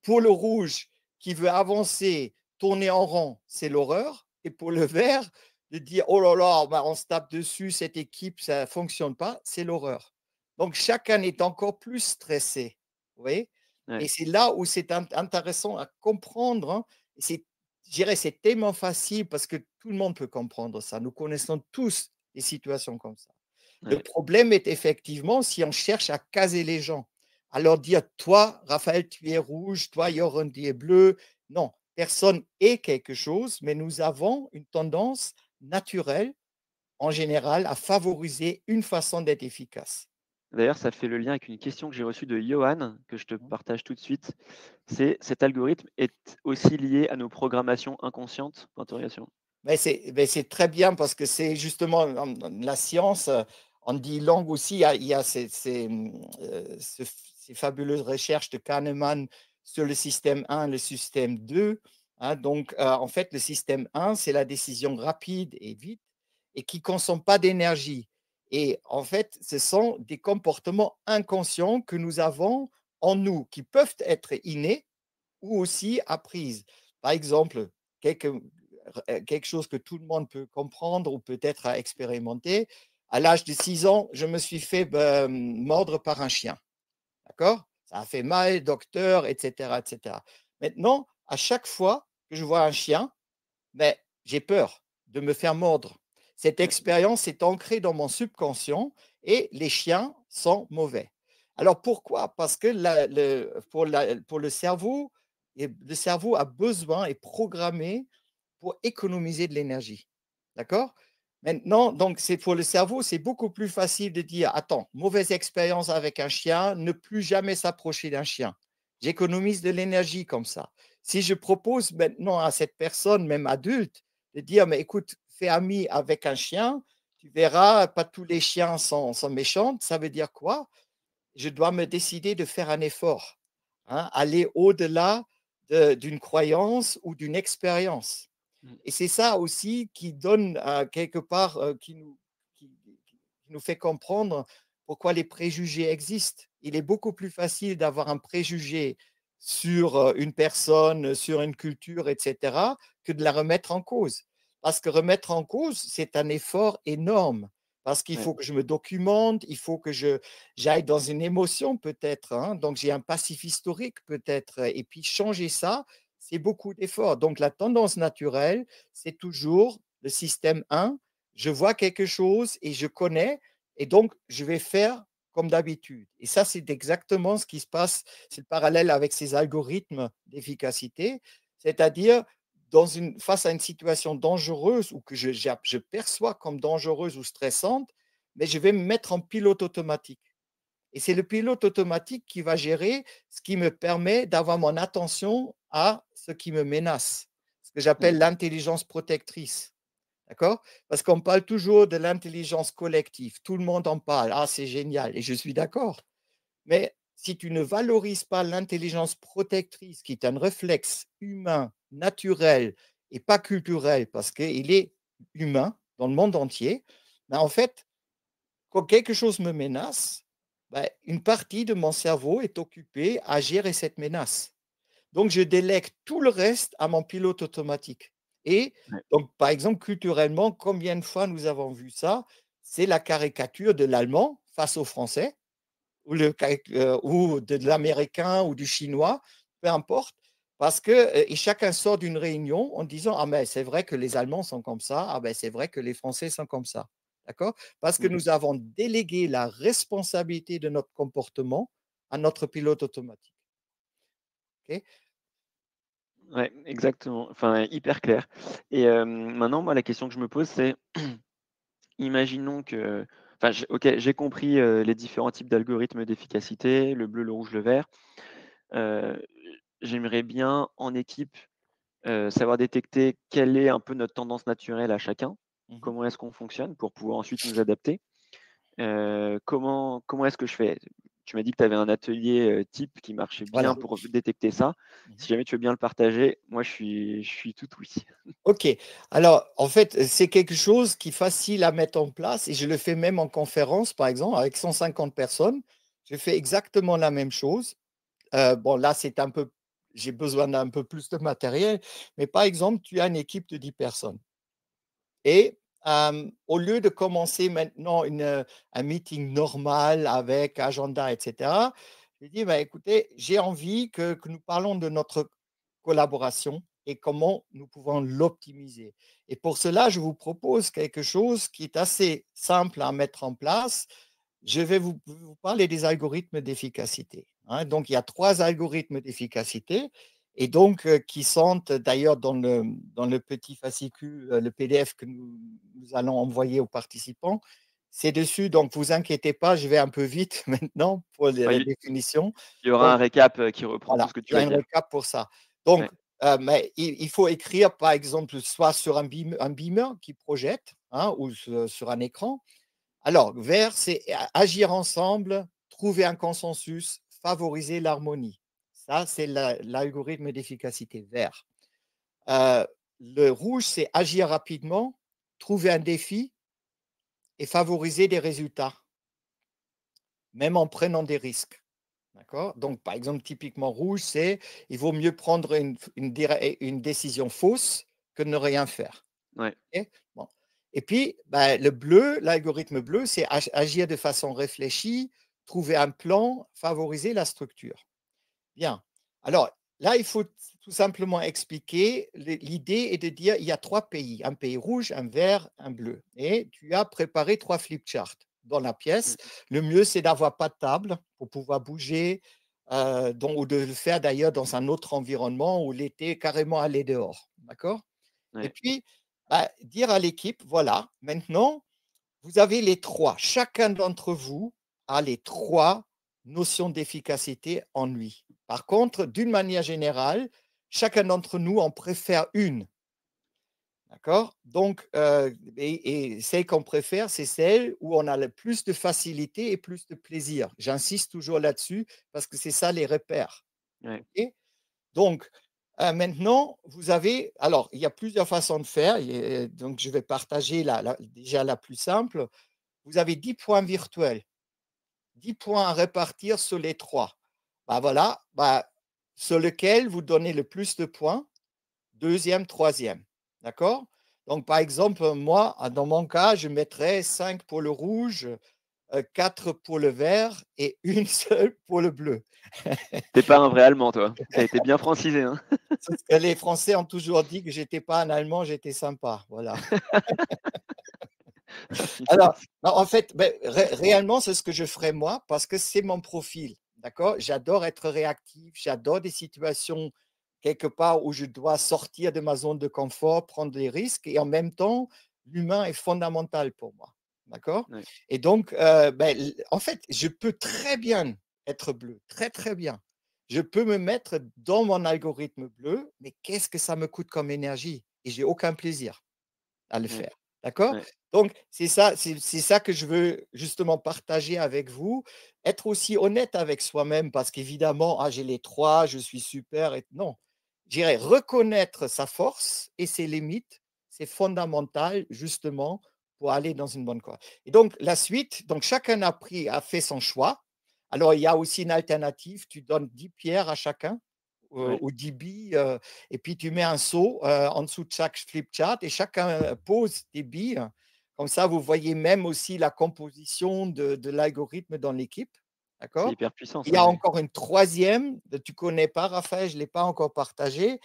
Pour le rouge qui veut avancer, tourner en rond, c'est l'horreur. Et pour le vert, de dire: «Oh là là, bah, on se tape dessus, cette équipe, ça ne fonctionne pas», c'est l'horreur. Donc chacun est encore plus stressé, vous voyez? ouais, Et c'est là où c'est intéressant à comprendre, hein. Je dirais, c'est tellement facile parce que tout le monde peut comprendre ça. Nous connaissons tous des situations comme ça. Le ouais, problème est effectivement si on cherche à caser les gens, à leur dire: «Toi, Raphaël, tu es rouge, toi, Joran, tu es bleu». Non, personne est quelque chose, mais nous avons une tendance naturelle, en général, à favoriser une façon d'être efficace. D'ailleurs, ça fait le lien avec une question que j'ai reçue de Johan, que je te Mmh. partage tout de suite. C'est: «Cet algorithme est aussi lié à nos programmations inconscientes?» D'interrogation. C'est très bien parce que c'est justement dans la science, on dit langue aussi, il y a ces fabuleuses recherches de Kahneman sur le système 1, le système 2, hein. Donc, en fait, le système 1, c'est la décision rapide et vite et qui consomme pas d'énergie. Et en fait, ce sont des comportements inconscients que nous avons en nous, qui peuvent être innés ou aussi apprises. Par exemple, quelque chose que tout le monde peut comprendre ou peut-être à expérimenter. À l'âge de 6 ans, je me suis fait, mordre par un chien, d'accord? Ça a fait mal, docteur et cetera et cetera. Maintenant, à chaque fois que je vois un chien, beh, j'ai peur de me faire mordre. Cette Ouais, expérience est ancrée dans mon subconscient et les chiens sont mauvais. Alors pourquoi? Parce que pour le cerveau, et le cerveau a besoin, est programmé pour économiser de l'énergie. D'accord? Maintenant, donc c'est pour le cerveau, c'est beaucoup plus facile de dire: «Attends, mauvaise expérience avec un chien, ne plus jamais s'approcher d'un chien». J'économise de l'énergie comme ça. Si je propose maintenant à cette personne, même adulte, de dire: «Mais écoute, fais ami avec un chien, tu verras, pas tous les chiens sont méchants». Ça veut dire quoi? Je dois me décider de faire un effort, hein, aller au-delà d'une croyance ou d'une expérience. mmh, Et c'est ça aussi qui donne, quelque part, qui nous fait comprendre pourquoi les préjugés existent. Il est beaucoup plus facile d'avoir un préjugé sur une personne, sur une culture, etc., que de la remettre en cause. Parce que remettre en cause, c'est un effort énorme. Parce qu'il Ouais, faut que je me documente, il faut que j'aille dans une émotion peut-être, hein, donc j'ai un passif historique peut-être, et puis changer ça, c'est beaucoup d'efforts. Donc la tendance naturelle, c'est toujours le système 1, je vois quelque chose et je connais, et donc je vais faire comme d'habitude. Et ça, c'est exactement ce qui se passe, c'est le parallèle avec ces algorithmes d'efficacité, c'est-à-dire face à une situation dangereuse ou que je perçois comme dangereuse ou stressante, mais je vais me mettre en pilote automatique. Et c'est le pilote automatique qui va gérer ce qui me permet d'avoir mon attention à ce qui me menace, ce que mmh, j'appelle l'intelligence protectrice. D'accord? Parce qu'on parle toujours de l'intelligence collective. Tout le monde en parle. Ah, c'est génial. Et je suis d'accord. Mais si tu ne valorises pas l'intelligence protectrice, qui est un réflexe humain, naturel et pas culturel, parce qu'il est humain dans le monde entier, ben en fait, quand quelque chose me menace, ben, une partie de mon cerveau est occupée à gérer cette menace. Donc, je délègue tout le reste à mon pilote automatique. Et ouais, donc, par exemple, culturellement, combien de fois nous avons vu ça? C'est la caricature de l'allemand face au français ou de l'américain ou du chinois, peu importe, parce que et chacun sort d'une réunion en disant: «Ah mais c'est vrai que les Allemands sont comme ça, ah ben c'est vrai que les Français sont comme ça». D'accord? Parce que mmh. nous avons délégué la responsabilité de notre comportement à notre pilote automatique. OK? Ouais, exactement, enfin, hyper clair et maintenant, moi, la question que je me pose, c'est imaginons que enfin, j'ai compris, les différents types d'algorithmes d'efficacité, le bleu, le rouge, le vert. Heu, J'aimerais bien, en équipe, savoir détecter quelle est un peu notre tendance naturelle à chacun. Mmh. Comment est-ce qu'on fonctionne pour pouvoir ensuite nous adapter? Comment est-ce que je fais? Tu m'as dit que tu avais un atelier, type qui marchait bien Voilà. pour détecter ça. Mmh. Si jamais tu veux bien le partager, moi je suis tout oui. OK. Alors, en fait, c'est quelque chose qui est facile à mettre en place et je le fais même en conférence, par exemple, avec 150 personnes. Je fais exactement la même chose. Bon, là, c'est un peu j'ai besoin d'un peu plus de matériel, mais par exemple, tu as une équipe de 10 personnes et au lieu de commencer maintenant un meeting normal avec agenda et cetera, je dis: «Bah, écoutez, j'ai envie que nous parlons de notre collaboration et comment nous pouvons l'optimiser». Et pour cela, je vous propose quelque chose qui est assez simple à mettre en place. Je vais vous parler des algorithmes d'efficacité, hein. Donc il y a 3 algorithmes d'efficacité et donc qui sont d'ailleurs dans le petit fascicule, le PDF que nous allons envoyer aux participants. C'est dessus, donc vous inquiétez pas, je vais un peu vite maintenant pour Ouais, la définition. il y aura un Donc récap, qui reprend tout voilà, ce que tu il y a vas un dire. récap pour ça. Ouais, Donc mais il faut écrire, par exemple, soit sur un beamer qui projette, hein, ou sur un écran. Alors, vert, c'est agir ensemble, trouver un consensus, favoriser l'harmonie. Ça, c'est l'algorithme d'efficacité vert. Euh, le rouge, c'est agir rapidement, trouver un défi et favoriser des résultats, même en prenant des risques. D'accord? Donc, par exemple, typiquement rouge, c'est il vaut mieux prendre une décision fausse que de ne rien faire. ouais, OK? Bon. Et puis, bah, le bleu, l'algorithme bleu, c'est agir de façon réfléchie, trouver un plan, favoriser la structure. Bien. Alors là, il faut tout simplement expliquer, l'idée est de dire, il y a 3 pays, un pays rouge, un vert, un bleu et tu as préparé 3 flipcharts dans la pièce. mmh, Le mieux, c'est d'avoir pas de table pour pouvoir bouger, ou de le faire d'ailleurs dans un autre environnement ou l'été, carrément aller dehors. D'accord? Et ouais, puis, bah, dire à l'équipe: «Voilà, maintenant, vous avez les 3. Chacun d'entre vous a les 3 notions d'efficacité en lui. Par contre, d'une manière générale, chacun d'entre nous en préfère une». D'accord? Donc et celle qu'on préfère, c'est celle où on a le plus de facilité et plus de plaisir. J'insiste toujours là-dessus parce que c'est ça les repères. ouais, OK? Donc, maintenant, vous avez alors, il y a plusieurs façons de faire et donc je vais partager déjà la plus simple. Vous avez 10 points virtuels, 10 points à répartir sur les 3. Bah, voilà, bah, sur lequel vous donnez le plus de points, deuxième, troisième. D'accord? Donc, par exemple, moi, dans mon cas, je mettrais 5 pour le rouge, 4 pour le vert et une seule pour le bleu. Tu pas un vrai Allemand, toi. Tu as été bien francisé, hein. Parce que les Français ont toujours dit que j'étais pas un Allemand, j'étais sympa, voilà. Alors, non, en fait, beh, réellement, c'est ce que je ferais moi parce que c'est mon profil, d'accord? J'adore être réactif, j'adore des situations quelque part où je dois sortir de ma zone de confort, prendre des risques et en même temps, l'humain est fondamental pour moi, d'accord? Ouais, Et donc, beh, en fait, je peux très bien être bleu, très, très bien. Je peux me mettre dans mon algorithme bleu, mais qu'est-ce que ça me coûte comme énergie? Et j'ai aucun plaisir à le ouais, faire. D'accord? ouais, Donc, c'est ça que je veux justement partager avec vous. Être aussi honnête avec soi-même parce qu'évidemment, ah, j'ai les 3, je suis super et non. Je dirais reconnaître sa force et ses limites, c'est fondamental justement pour aller dans une bonne voie. Et donc la suite, donc chacun a fait son choix. Alors il y a aussi une alternative, tu donnes 10 pierres à chacun, ouais. ou 10 billes, et puis tu mets un seau, en dessous de chaque flip chart et chacun, pose des billes. Comme ça, vous voyez même aussi la composition de l'algorithme dans l'équipe, C'est d'accord? hyper puissant Il y ça, a ouais. encore une troisième e tu connais pas Raphaël, je ne l'ai pas encore partagé,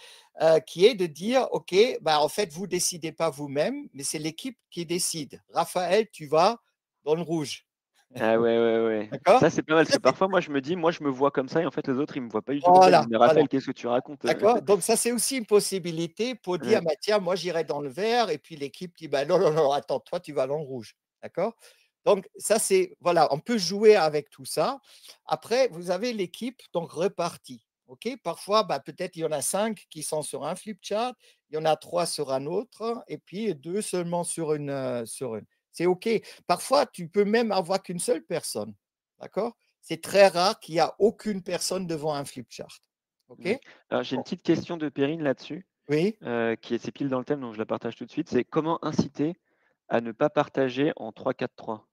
qui est de dire: «OK, bah, en fait, vous décidez pas vous-même, mais c'est l'équipe qui décide. Raphaël, tu vas dans le rouge». Ah ouais, ouais, ouais. D'accord? Ça, c'est pas mal parce Ça, que c'est parfois, moi, je me dis: «Moi, je me vois comme ça» et en fait, les autres, ils me voient pas du tout comme ça. Ils me voilà, disent: «Mais voilà. Raphaël, qu'est-ce que tu racontes?» D'accord? Donc ça, c'est aussi une possibilité pour dire: Ouais, «Bah, tiens, moi, j'irai dans le vert» et puis l'équipe dit: «Bah, non, non, non, attends, toi, tu vas dans le rouge». D'accord? Donc ça, c'est voilà, on peut jouer avec tout ça. Après, vous avez l'équipe donc repartie. OK? Parfois, bah, peut-être il y en a 5 qui sont sur un flip chart, il y en a 3 sur un autre et puis 2 seulement sur une. C'est OK. Parfois, tu peux même avoir qu'une seule personne. D'accord? C'est très rare qu'il y a aucune personne devant un flip chart. OK? ouais. Alors, j'ai une Bon, petite question de Perrine là-dessus, oui. qui est c'est pile dans le thème, donc je la partage tout de suite. C'est comment inciter à ne pas partager en 3-4-3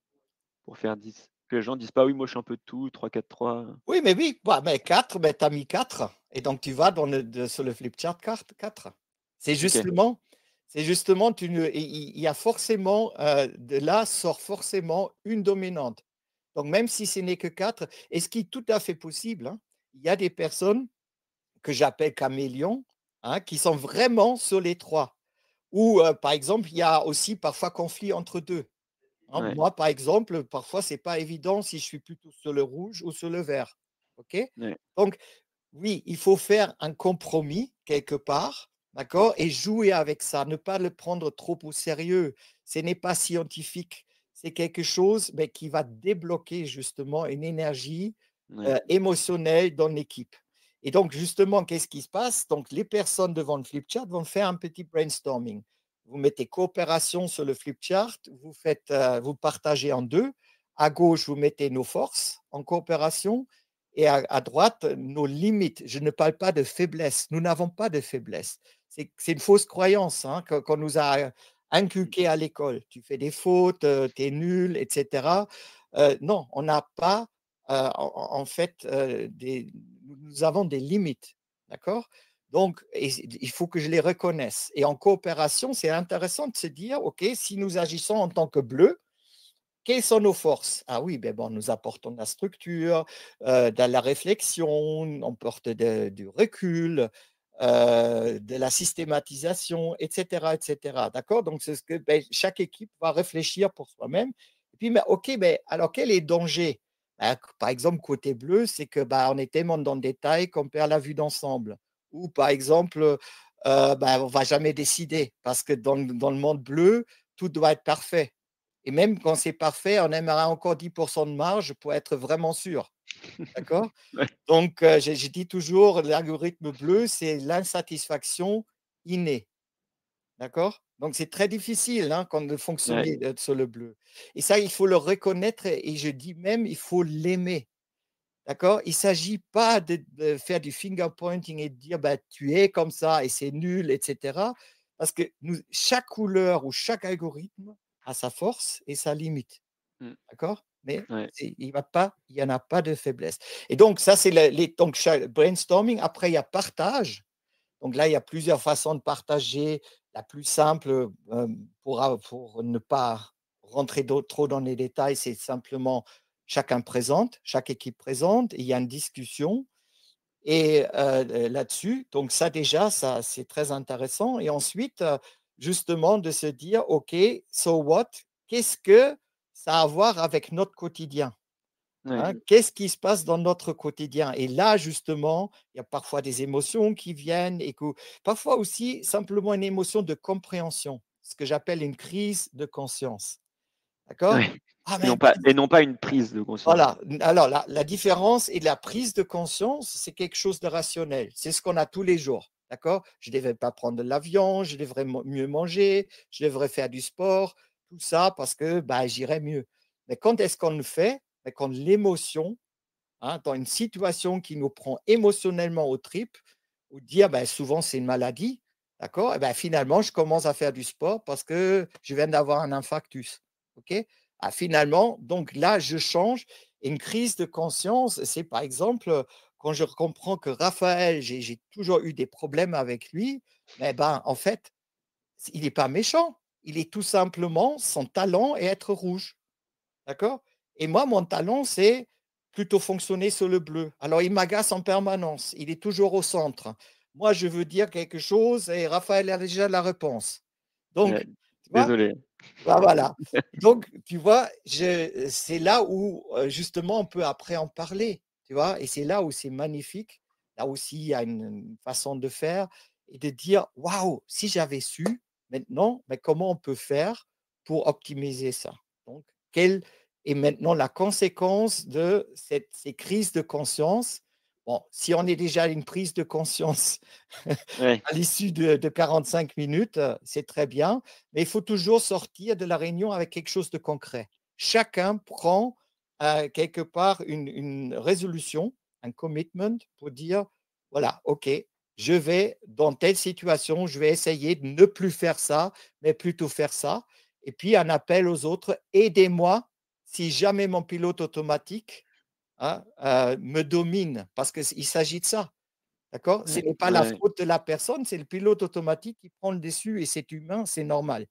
pour faire 10? Que les gens disent pas: «Oui, moi, je suis un peu de tout, 3-4-3». Oui, mais oui, bah, mais 4, mais tu as mis 4 et donc tu vas dans sur le flip chart carte 4. C'est OK, justement c'est justement tu ne il y a forcément, de là sort forcément une dominante. Donc même si ce n'est que 4 et ce qui est tout à fait possible, hein, il y a des personnes que j'appelle caméléons, hein, qui sont vraiment sur les 3. Ou, par exemple, il y a aussi parfois conflit entre 2. Hein, ouais, moi, par exemple, parfois, c'est pas évident si je suis plutôt sur le rouge ou sur le vert. OK? ouais, Donc, oui, il faut faire un compromis quelque part, d'accord? Et jouer avec ça, ne pas le prendre trop au sérieux. Ce n'est pas scientifique. C'est quelque chose, beh, qui va débloquer justement une énergie, ouais, émotionnelle dans l'équipe. Et donc, justement, qu'est-ce qui se passe? Donc, les personnes devant le flip chart vont faire un petit brainstorming. Vous mettez coopération sur le flip chart, vous partagez en 2. À gauche, vous mettez nos forces en coopération et à droite, nos limites. Je ne parle pas de faiblesse. Nous n'avons pas de faiblesse. C'est une fausse croyance, hein, qu'on nous a inculquée à l'école. Tu fais des fautes, tu es nul et cetera. Non, on n'a pas, en fait, nous avons des limites, d'accord? Donc il faut que je les reconnaisse et en coopération, c'est intéressant de se dire: «OK, si nous agissons en tant que bleu, quelles sont nos forces? Ah oui, ben bon, nous apportons de la structure, de la réflexion, on porte du recul, de la systématisation et cetera. D'accord? Donc c'est ce que, beh, chaque équipe va réfléchir pour soi-même et puis, mais OK, mais alors quel est le danger? Bah, par exemple, côté bleu, c'est que, bah, on est tellement dans le détail qu'on perd la vue d'ensemble ou par exemple, bah, on va jamais décider parce que dans le monde bleu, tout doit être parfait. Et même quand c'est parfait, on aimerait encore 10 de marge pour être vraiment sûr, d'accord? ouais, Donc je dis toujours l'algorithme bleu, c'est l'insatisfaction innée, d'accord? Donc c'est très difficile, hein, quand de ouais, fonctionner, sur le bleu et ça, il faut le reconnaître et je dis même, il faut l'aimer, d'accord? Il ne s'agit pas de faire du finger pointing et de dire: «Bah, tu es comme ça et c'est nul» et cetera. Parce que chaque couleur ou chaque algorithme a sa force et sa limite. mmh. D'accord? mais Ouais, il y en a pas de faiblesse et donc ça, c'est donc brainstorming. Après, il y a partage. Donc là, il y a plusieurs façons de partager. La plus simple, pour ne pas rentrer trop dans les détails, c'est simplement chacun présente, chaque équipe présente et il y a une discussion et là-dessus. Donc ça déjà, ça c'est très intéressant et ensuite, justement de se dire: «OK, so what? Qu'est-ce que ça a à voir avec notre quotidien?» ouais, Hein, qu'est-ce qui se passe dans notre quotidien? Et là, justement, il y a parfois des émotions qui viennent et que parfois aussi simplement une émotion de compréhension, ce que j'appelle une crise de conscience. D'accord? ouais Ah et mais non pas et non pas une prise de conscience. voilà, alors la différence et la prise de conscience, c'est quelque chose de rationnel. C'est ce qu'on a tous les jours, d'accord? Je ne devrais pas prendre l'avion, je devrais mieux manger, je devrais faire du sport, tout ça parce que bah, j'irai mieux. Mais quand est-ce qu'on le fait? Mais quand l'émotion, hein, dans une situation qui nous prend émotionnellement aux tripes, ou dire, ben, souvent c'est une maladie, d'accord? Et ben, finalement, je commence à faire du sport parce que je viens d'avoir un infarctus. OK? Ah, finalement, donc là, je change. Une crise de conscience, c'est par exemple quand je comprends que Raphaël, j'ai toujours eu des problèmes avec lui, mais ben, en fait, il n'est pas méchant. Il est tout simplement son talent est être rouge. D'accord? Et moi, mon talent, c'est plutôt fonctionner sur le bleu. Alors, il m'agace en permanence. Il est toujours au centre. Moi, je veux dire quelque chose et Raphaël a déjà la réponse. Ouais, Donc, tu vois? désolé. Bah, voilà. Donc, tu vois, c'est là où, justement, on peut après en parler, tu vois? Et c'est là où c'est magnifique. Là aussi, il y a une façon de faire et de dire: «Waouh, si j'avais su maintenant, mais comment on peut faire pour optimiser ça?» Donc, quelle est maintenant la conséquence de ces crises de conscience? Bon, si on est déjà à une prise de conscience Ouais, à l'issue de 45 minutes, c'est très bien, mais il faut toujours sortir de la réunion avec quelque chose de concret. Chacun prend, quelque part une résolution, un commitment pour dire: «Voilà, OK, je vais dans telle situation, je vais essayer de ne plus faire ça, mais plutôt faire ça» et puis un appel aux autres: «Aidez-moi si jamais mon pilote automatique, hein, me domine», parce qu'il s'agit de ça. D'accord? Ce ouais, n'est pas la ouais, faute de la personne, c'est le pilote automatique qui prend le dessus et c'est humain, c'est normal.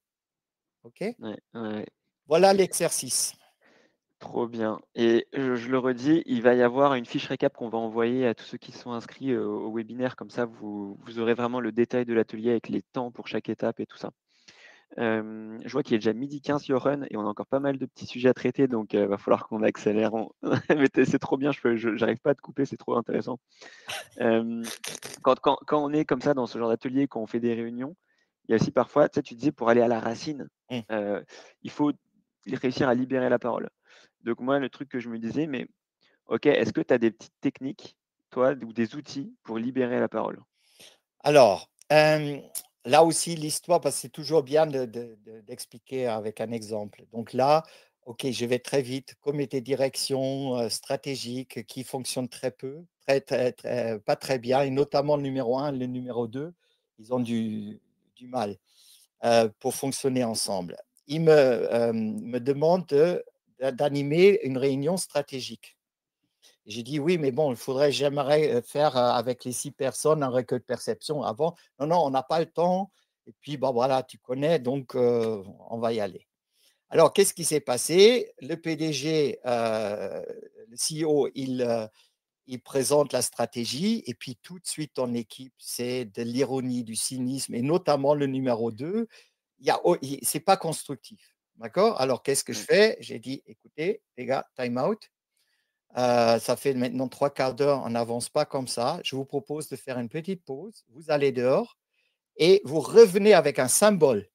OK? ouais, ouais. Voilà l'exercice. Trop bien et je le redis, il va y avoir une fiche récap qu'on va envoyer à tous ceux qui sont inscrits, au webinaire comme ça vous aurez vraiment le détail de l'atelier avec les temps pour chaque étape et tout ça. Je vois qu'il est déjà 12h15 Joran et on a encore pas mal de petits sujets à traiter donc va falloir qu'on accélère. On mais c'est trop bien, j'arrive pas à te couper, c'est trop intéressant. Hem, quand on est comme ça dans ce genre d'atelier, quand on fait des réunions, il y a aussi parfois, tu sais, tu disais pour aller à la racine, Mmh. heu, il faut réussir à libérer la parole. Donc moi, le truc que je me disais, mais OK, est-ce que tu as des petites techniques, toi, ou des outils pour libérer la parole? Alors, là aussi l'histoire, parce que c'est toujours bien d'expliquer avec un exemple. Donc là, OK, je vais très vite, comité direction, stratégique qui fonctionne très peu, pas très bien et notamment le numéro un, le numéro 2, ils ont du mal. Pour fonctionner ensemble. Il me demande d'animer une réunion stratégique. J'ai dit: «Oui, mais bon, j'aimerais, faire, avec les 6 personnes un recueil de perception avant». «Non, non, on n'a pas le temps et puis, bon, voilà, tu connais donc on va y aller». Alors qu'est-ce qui s'est passé? Le PDG, le CEO, il présente la stratégie et puis tout de suite en équipe, c'est de l'ironie, du cynisme et notamment le numéro 2. C'est pas constructif, d'accord? Alors qu'est-ce que je Mmh, fais? J'ai dit: «Écoutez les gars, time out, ça fait maintenant 3/4 d'heure, on n'avance pas comme ça. Je vous propose de faire une petite pause. Vous allez dehors et vous revenez avec un symbole,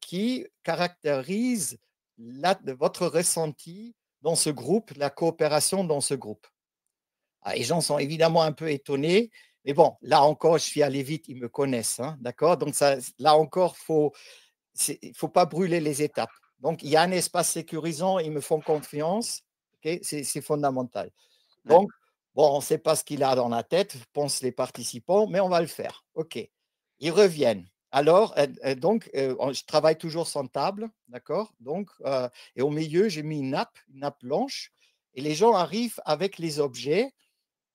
qui caractérise votre ressenti dans ce groupe, la coopération dans ce groupe». Ah, les gens sont évidemment un peu étonnés, mais bon, là encore, je suis allé vite, ils me connaissent, hein, d'accord? Donc ça, là encore, il faut pas brûler les étapes. Donc il y a un espace sécurisant, ils me font confiance, OK? C'est fondamental. ouais, Donc bon, on ne sait pas ce qu'il a dans la tête, pensent les participants, mais on va le faire. OK. Ils reviennent. Alors, donc, je travaille toujours sans table, d'accord? Donc, et au milieu, j'ai mis une nappe blanche et les gens arrivent avec les objets,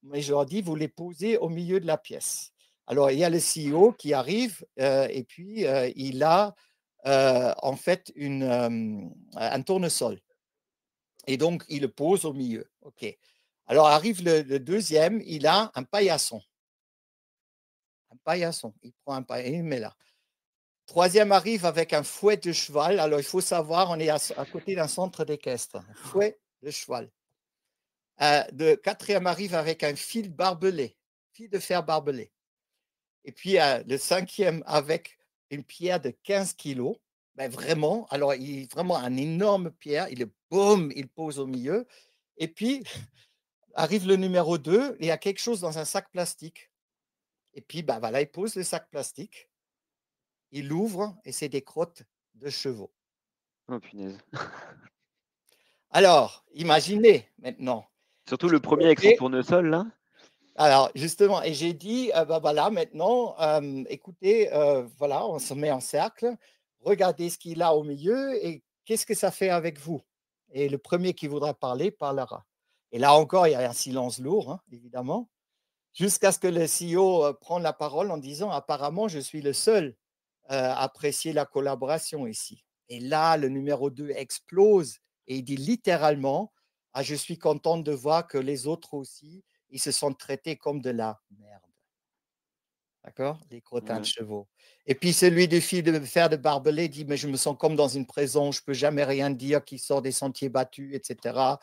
mais je leur dis: «Vous les posez au milieu de la pièce». Alors, il y a le CEO qui arrive, et puis, il a, en fait, un tournesol et donc il le pose au milieu. OK. Alors arrive le 2e, il a un paillasson. Un paillasson. Il prend un paillasson et il met là. Troisième arrive avec un fouet de cheval. Alors, il faut savoir, on est à côté d'un centre d'équestre. Un fouet de cheval. Le quatrième arrive avec un fil barbelé, fil de fer barbelé. Et puis, le cinquième avec une pierre de 15 kilos. Ben, vraiment, alors, il vraiment un énorme pierre. Il le boum, il pose au milieu. Et puis, arrive le numéro 2. Il y a quelque chose dans un sac plastique. Et puis, ben, voilà, il pose le sac plastique. Il l'ouvre et c'est des crottes de chevaux. Oh punaise. Alors, imaginez maintenant. Surtout le premier avec son OK, tournesol là. alors justement et j'ai dit: «Bah, voilà maintenant, écoutez, voilà, on se met en cercle, regardez ce qu'il a au milieu et qu'est-ce que ça fait avec vous?» Et le premier qui voudra parler parlera. Et là encore, il y a un silence lourd, hein, évidemment, jusqu'à ce que le CEO, prenne la parole en disant: «Apparemment, je suis le seul, à apprécier la collaboration ici». Et là, le numéro 2 explose et il dit littéralement: «Ah, je suis content de voir que les autres aussi, ils se sont traités comme de la merde». D'accord? Les crottins de Ouais. chevaux. Et puis celui du fil de fer de barbelé dit: «Mais je me sens comme dans une prison, je peux jamais rien dire, qui sort des sentiers battus» et cetera.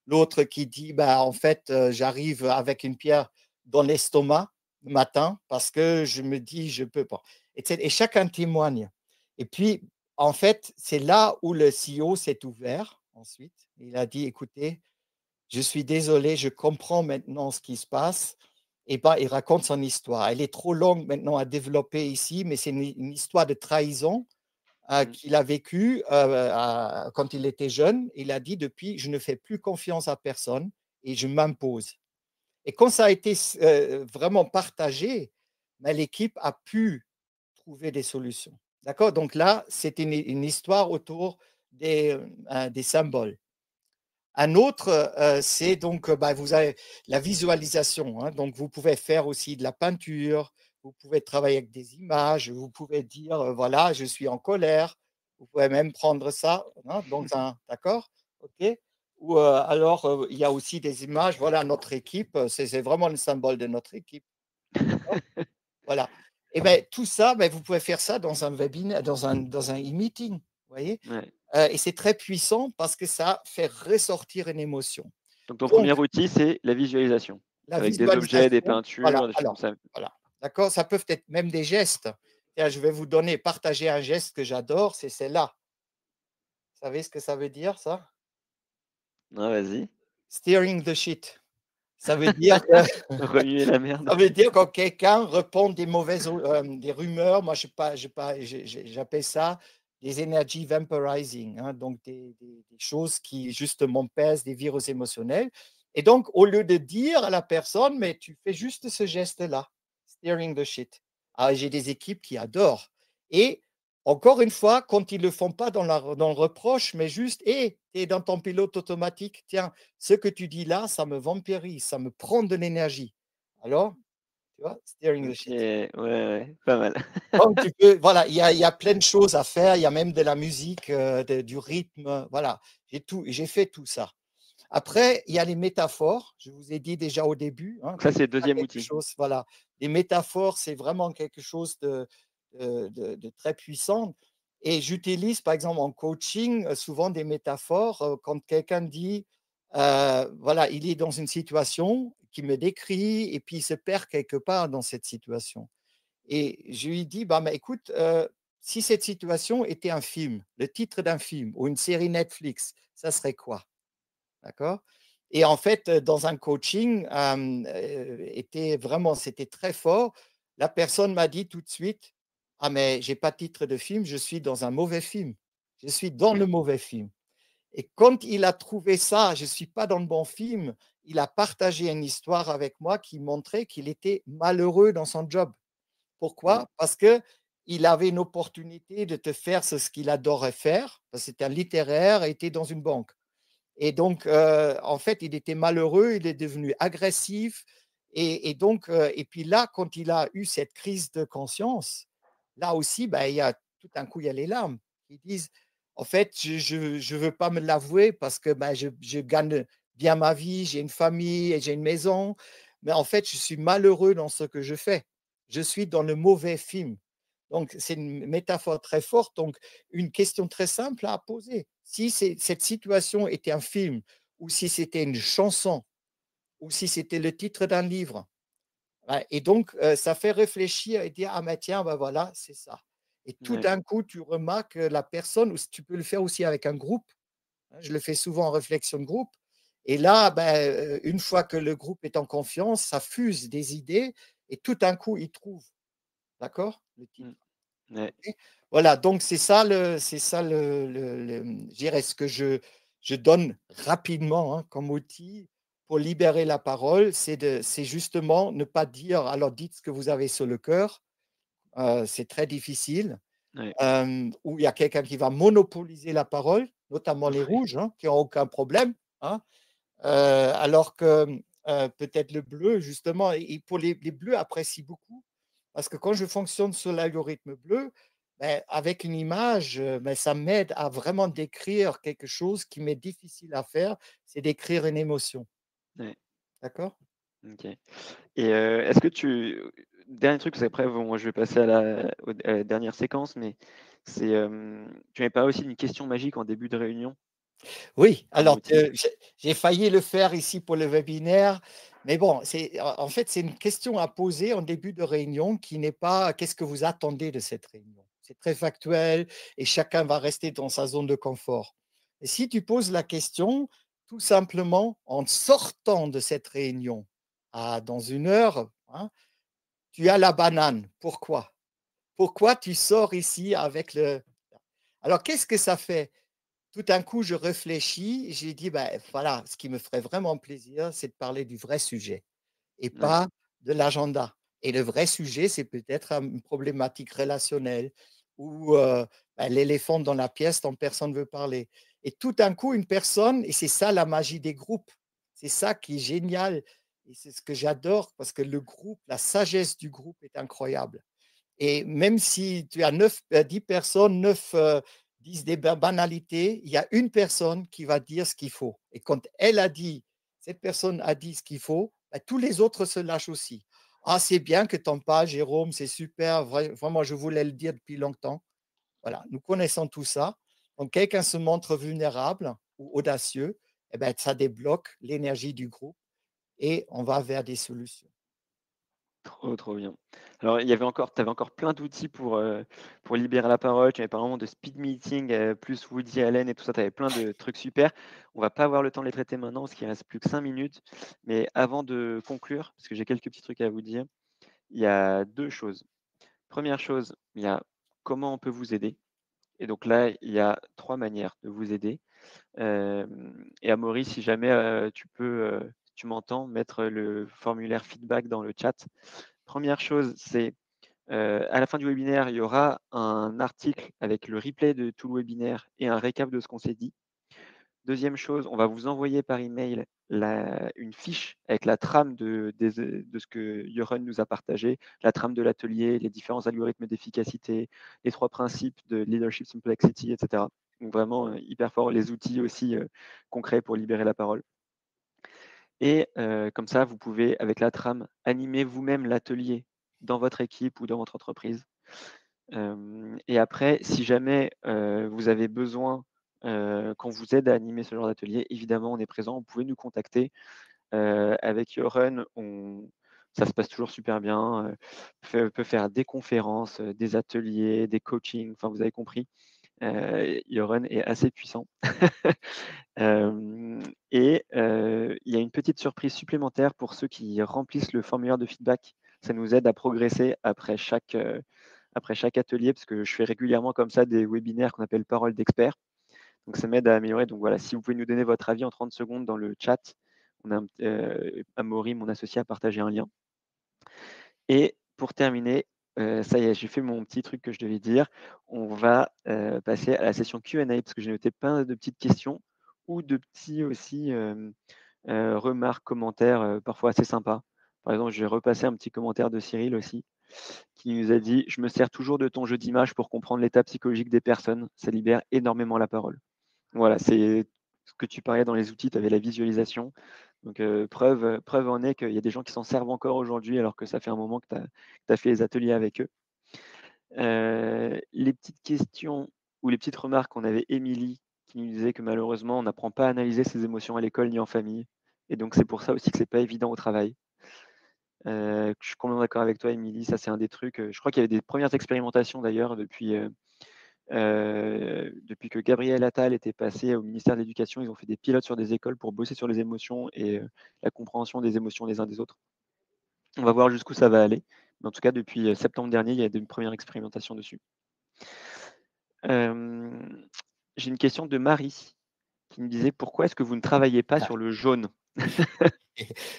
L'autre qui dit: «Bah, en fait, j'arrive avec une pierre dans l'estomac le matin parce que je me dis: "Je peux pas"» et chacun témoigne. Et puis, en fait, c'est là où le CEO s'est ouvert ensuite. Il a dit: «Écoutez, je suis désolé, je comprends maintenant ce qui se passe». Et bah, il raconte son histoire. Elle est trop longue maintenant à développer ici, mais c'est une histoire de trahison, Mmh. qu'il a vécu, quand il était jeune. Il a dit: «Depuis, je ne fais plus confiance à personne et je m'impose». Et quand ça a été vraiment partagé, bah, l'équipe a pu trouver des solutions. D'accord? Donc là, c'est une histoire autour des symboles. Un autre, c'est donc, bah, vous avez la visualisation, hein, donc vous pouvez faire aussi de la peinture, vous pouvez travailler avec des images, vous pouvez dire, voilà: «Je suis en colère». Vous pouvez même prendre ça, hein, dans un d'accord? OK? Ou, alors, il y a aussi des images, voilà notre équipe, c'est vraiment le symbole de notre équipe, d'accord? Voilà. Et beh, tout ça, beh, vous pouvez faire ça dans un webinaire, dans un e-meeting, vous voyez? Ouais. Et c'est très puissant parce que ça fait ressortir une émotion. Donc ton Donc premier outil, c'est la visualisation, la avec des objets, des visualisation, voilà, peintures, des choses comme alors, ça. voilà, d'accord? Ça peut être même des gestes. Tiens, je vais vous donner partager un geste que j'adore, c'est celle-là. Vous savez ce que ça veut dire ça? Ah vas-y, Steering the shit. Ça veut dire que remuer la merde. ça veut dire quand quelqu'un répand des rumeurs, moi je pas j'appelle ça des energy vampirizing, hein, donc des choses qui justement pèsent des virus émotionnels. Et donc au lieu de dire à la personne: «Mais tu fais juste ce geste-là, steering the shit». Ah, j'ai des équipes qui adorent. Et encore une fois, quand ils le font pas dans le reproche, mais juste: «Hé, tu es dans ton pilote automatique, tiens, ce que tu dis là, ça me vampirise, ça me prend de l'énergie». Alors, tu vois? Steering the OK, shit. ouais, ouais, pas mal. Donc tu peux voilà, il y a plein de choses à faire, il y a même de la musique, du rythme, voilà. J'ai fait tout ça. Après, il y a les métaphores, je vous ai dit déjà au début, hein, Donc que ça, c'est le c'est pas deuxième quelque outil. chose voilà. Les métaphores, c'est vraiment quelque chose de très puissant et j'utilise, par exemple, en coaching, souvent des métaphores, quand quelqu'un dit, voilà, il est dans une situation qui me décrit et puis il se perd quelque part dans cette situation. Et je lui dis: «Bah, mais écoute, si cette situation était un film, le titre d'un film ou une série Netflix, ça serait quoi?» D'accord? Et en fait, dans un coaching, c'était très fort. La personne m'a dit tout de suite: «Ah mais j'ai pas de titre de film, je suis dans un mauvais film. Je suis dans le mauvais film». Et quand il a trouvé ça, je suis pas dans le bon film, il a partagé une histoire avec moi qui montrait qu'il était malheureux dans son job. Mmh. Pourquoi? Parce que il avait une opportunité de te faire ce qu'il adorait faire, parce que c'était un littéraire et était dans une banque. Et donc, en fait, il était malheureux, il est devenu agressif et donc, et puis là, quand il a eu cette crise de conscience, là aussi, bah, il y a tout d'un coup, il y a les larmes. Ils disent: «En fait, je veux pas me l'avouer parce que, bah, je gagne bien ma vie, j'ai une famille et j'ai une maison, mais en fait, je suis malheureux dans ce que je fais. Je suis dans le mauvais film». Donc c'est une métaphore très forte, donc une question très simple à poser. Si cette situation était un film ou si c'était une chanson ou si c'était le titre d'un livre, ouais, et donc ça fait réfléchir et dire: «Ah mais tiens, bah, voilà, c'est ça». Et tout Ouais. d'un coup, tu remarques que la personne ou tu peux le faire aussi avec un groupe, hein. Je le fais souvent en réflexion de groupe et là, ben, une fois que le groupe est en confiance, ça fuse des idées et tout d'un coup, ils trouvent, d'accord? Le Mmh. titre. Ouais. OK. Voilà, donc c'est ça le je dirais ce que je donne rapidement, hein, comme outil pour libérer la parole, c'est justement ne pas dire: «Alors dites ce que vous avez sur le cœur», c'est très difficile, Ouais. ou il y a quelqu'un qui va monopoliser la parole, notamment les Ouais. rouges, hein, qui ont aucun problème, hein, alors que, peut-être le bleu justement et pour les bleus apprécient beaucoup parce que quand je fonctionne sur l'algorithme bleu, beh, avec une image, beh, ça m'aide à vraiment décrire quelque chose qui m'est difficile à faire, c'est d'écrire une émotion. Ouais. D'accord? OK. Et est-ce que tu dernier truc, parce qu'après bon, moi je vais passer à la dernière séquence, mais c'est, tu avais parlé aussi d'une question magique en début de réunion Oui, comme alors, outil? j'ai failli le faire ici pour le webinaire, mais bon, c'est en fait, c'est une question à poser en début de réunion qui n'est pas: «Qu'est-ce que vous attendez de cette réunion?» C'est très factuel et chacun va rester dans sa zone de confort. Et si tu poses la question, tout simplement en sortant de cette réunion, dans 1 heure, hein, tu as la banane. Pourquoi? Pourquoi tu sors ici avec le alors qu'est-ce que ça fait? Tout d'un coup, je réfléchis, j'ai dit: «Ben, voilà, ce qui me ferait vraiment plaisir, c'est de parler du vrai sujet et Ouais. pas de l'agenda». Et le vrai sujet, c'est peut-être, une problématique relationnelle ou, bah, l'éléphant dans la pièce dont personne ne veut parler. Et tout d'un coup, une personne et c'est ça la magie des groupes. C'est ça qui est génial et c'est ce que j'adore parce que le groupe, la sagesse du groupe est incroyable. Et même si tu as 10 personnes, 9 disent des banalités, il y a une personne qui va dire ce qu'il faut. Et quand elle a dit, cette personne a dit ce qu'il faut, bah, tous les autres se lâchent aussi. «Ah, c'est bien que tu en parles, Jérôme, c'est super, vraiment, je voulais le dire depuis longtemps». Voilà, nous connaissons tout ça. Quand quelqu'un se montre vulnérable ou audacieux, eh ben, ça débloque l'énergie du groupe et on va vers des solutions. Trop, trop bien. Alors il y avait encore tu avais encore plein d'outils pour libérer la parole. Tu avais parlé vraiment de speed meeting, plus Woody Allen et tout ça. Tu avais plein de trucs super. On va pas avoir le temps de les traiter maintenant parce qu'il reste plus que 5 minutes. Mais avant de conclure, parce que j'ai quelques petits trucs à vous dire, il y a 2 choses. Première chose, il y a comment on peut vous aider? Et donc là, il y a 3 manières de vous aider. Et Amaury, si jamais, tu peux, si tu m'entends, mettre le formulaire feedback dans le chat. Première chose, c'est, à la fin du webinaire, il y aura un article avec le replay de tout le webinaire et un récap de ce qu'on s'est dit. Deuxième chose, on va vous envoyer par email une fiche avec la trame de ce que Jochen nous a partagé, la trame de l'atelier, les différents algorithmes d'efficacité, les 3 principes de leadership simplicity, et cetera. Donc vraiment, hyper fort, les outils aussi, concrets pour libérer la parole. Et comme ça, vous pouvez, avec la trame, animer vous-même l'atelier dans votre équipe ou dans votre entreprise. Et après, si jamais, vous avez besoin, qu'on vous aide à animer ce genre d'atelier, évidemment, on est présent. Vous pouvez nous contacter. Avec Yoren, ça se passe toujours super bien, peut faire des conférences, des ateliers, des coachings, enfin, vous avez compris. Yoren est assez puissant. Hem et il y a une petite surprise supplémentaire pour ceux qui remplissent le formulaire de feedback. Ça nous aide à progresser après chaque atelier, parce que je fais régulièrement comme ça des webinaires qu'on appelle paroles d'experts. Donc ça m'aide à améliorer. Donc voilà, si vous pouvez nous donner votre avis en 30 secondes dans le chat, on a Amaury, mon associé, a partagé un lien. Et pour terminer, Ça y est, j'ai fait mon petit truc que je devais dire. On va, passer à la session Q&A parce que j'ai noté plein de petites questions ou de petits aussi, remarques, commentaires, parfois assez sympas. Par exemple, je vais repasser un petit commentaire de Cyril aussi, qui nous a dit: «Je me sers toujours de ton jeu d'images pour comprendre l'état psychologique des personnes. Ça libère énormément la parole». Voilà, c'est ce que tu parlais dans les outils, tu avais la visualisation. Donc, preuve en est qu'il y a des gens qui s'en servent encore aujourd'hui alors que ça fait un moment que tu as fait les ateliers avec eux. Les petites questions ou les petites remarques, on avait Émilie qui nous disait que malheureusement, on n'apprend pas à analyser ses émotions à l'école ni en famille et donc c'est pour ça aussi que c'est pas évident au travail. Je suis complètement d'accord avec toi, Émilie, ça c'est un des trucs, je crois qu'il y avait des premières expérimentations d'ailleurs depuis que Gabriel Attal était passé au ministère de l'Éducation. Ils ont fait des pilotes sur des écoles pour bosser sur les émotions et la compréhension des émotions des uns des autres. On va voir jusqu'où ça va aller. Mais en tout cas, depuis, septembre dernier, il y a une première expérimentation dessus. Hem, j'ai une question de Marie qui me disait: «Pourquoi est-ce que vous ne travaillez pas Ah, sur le jaune?»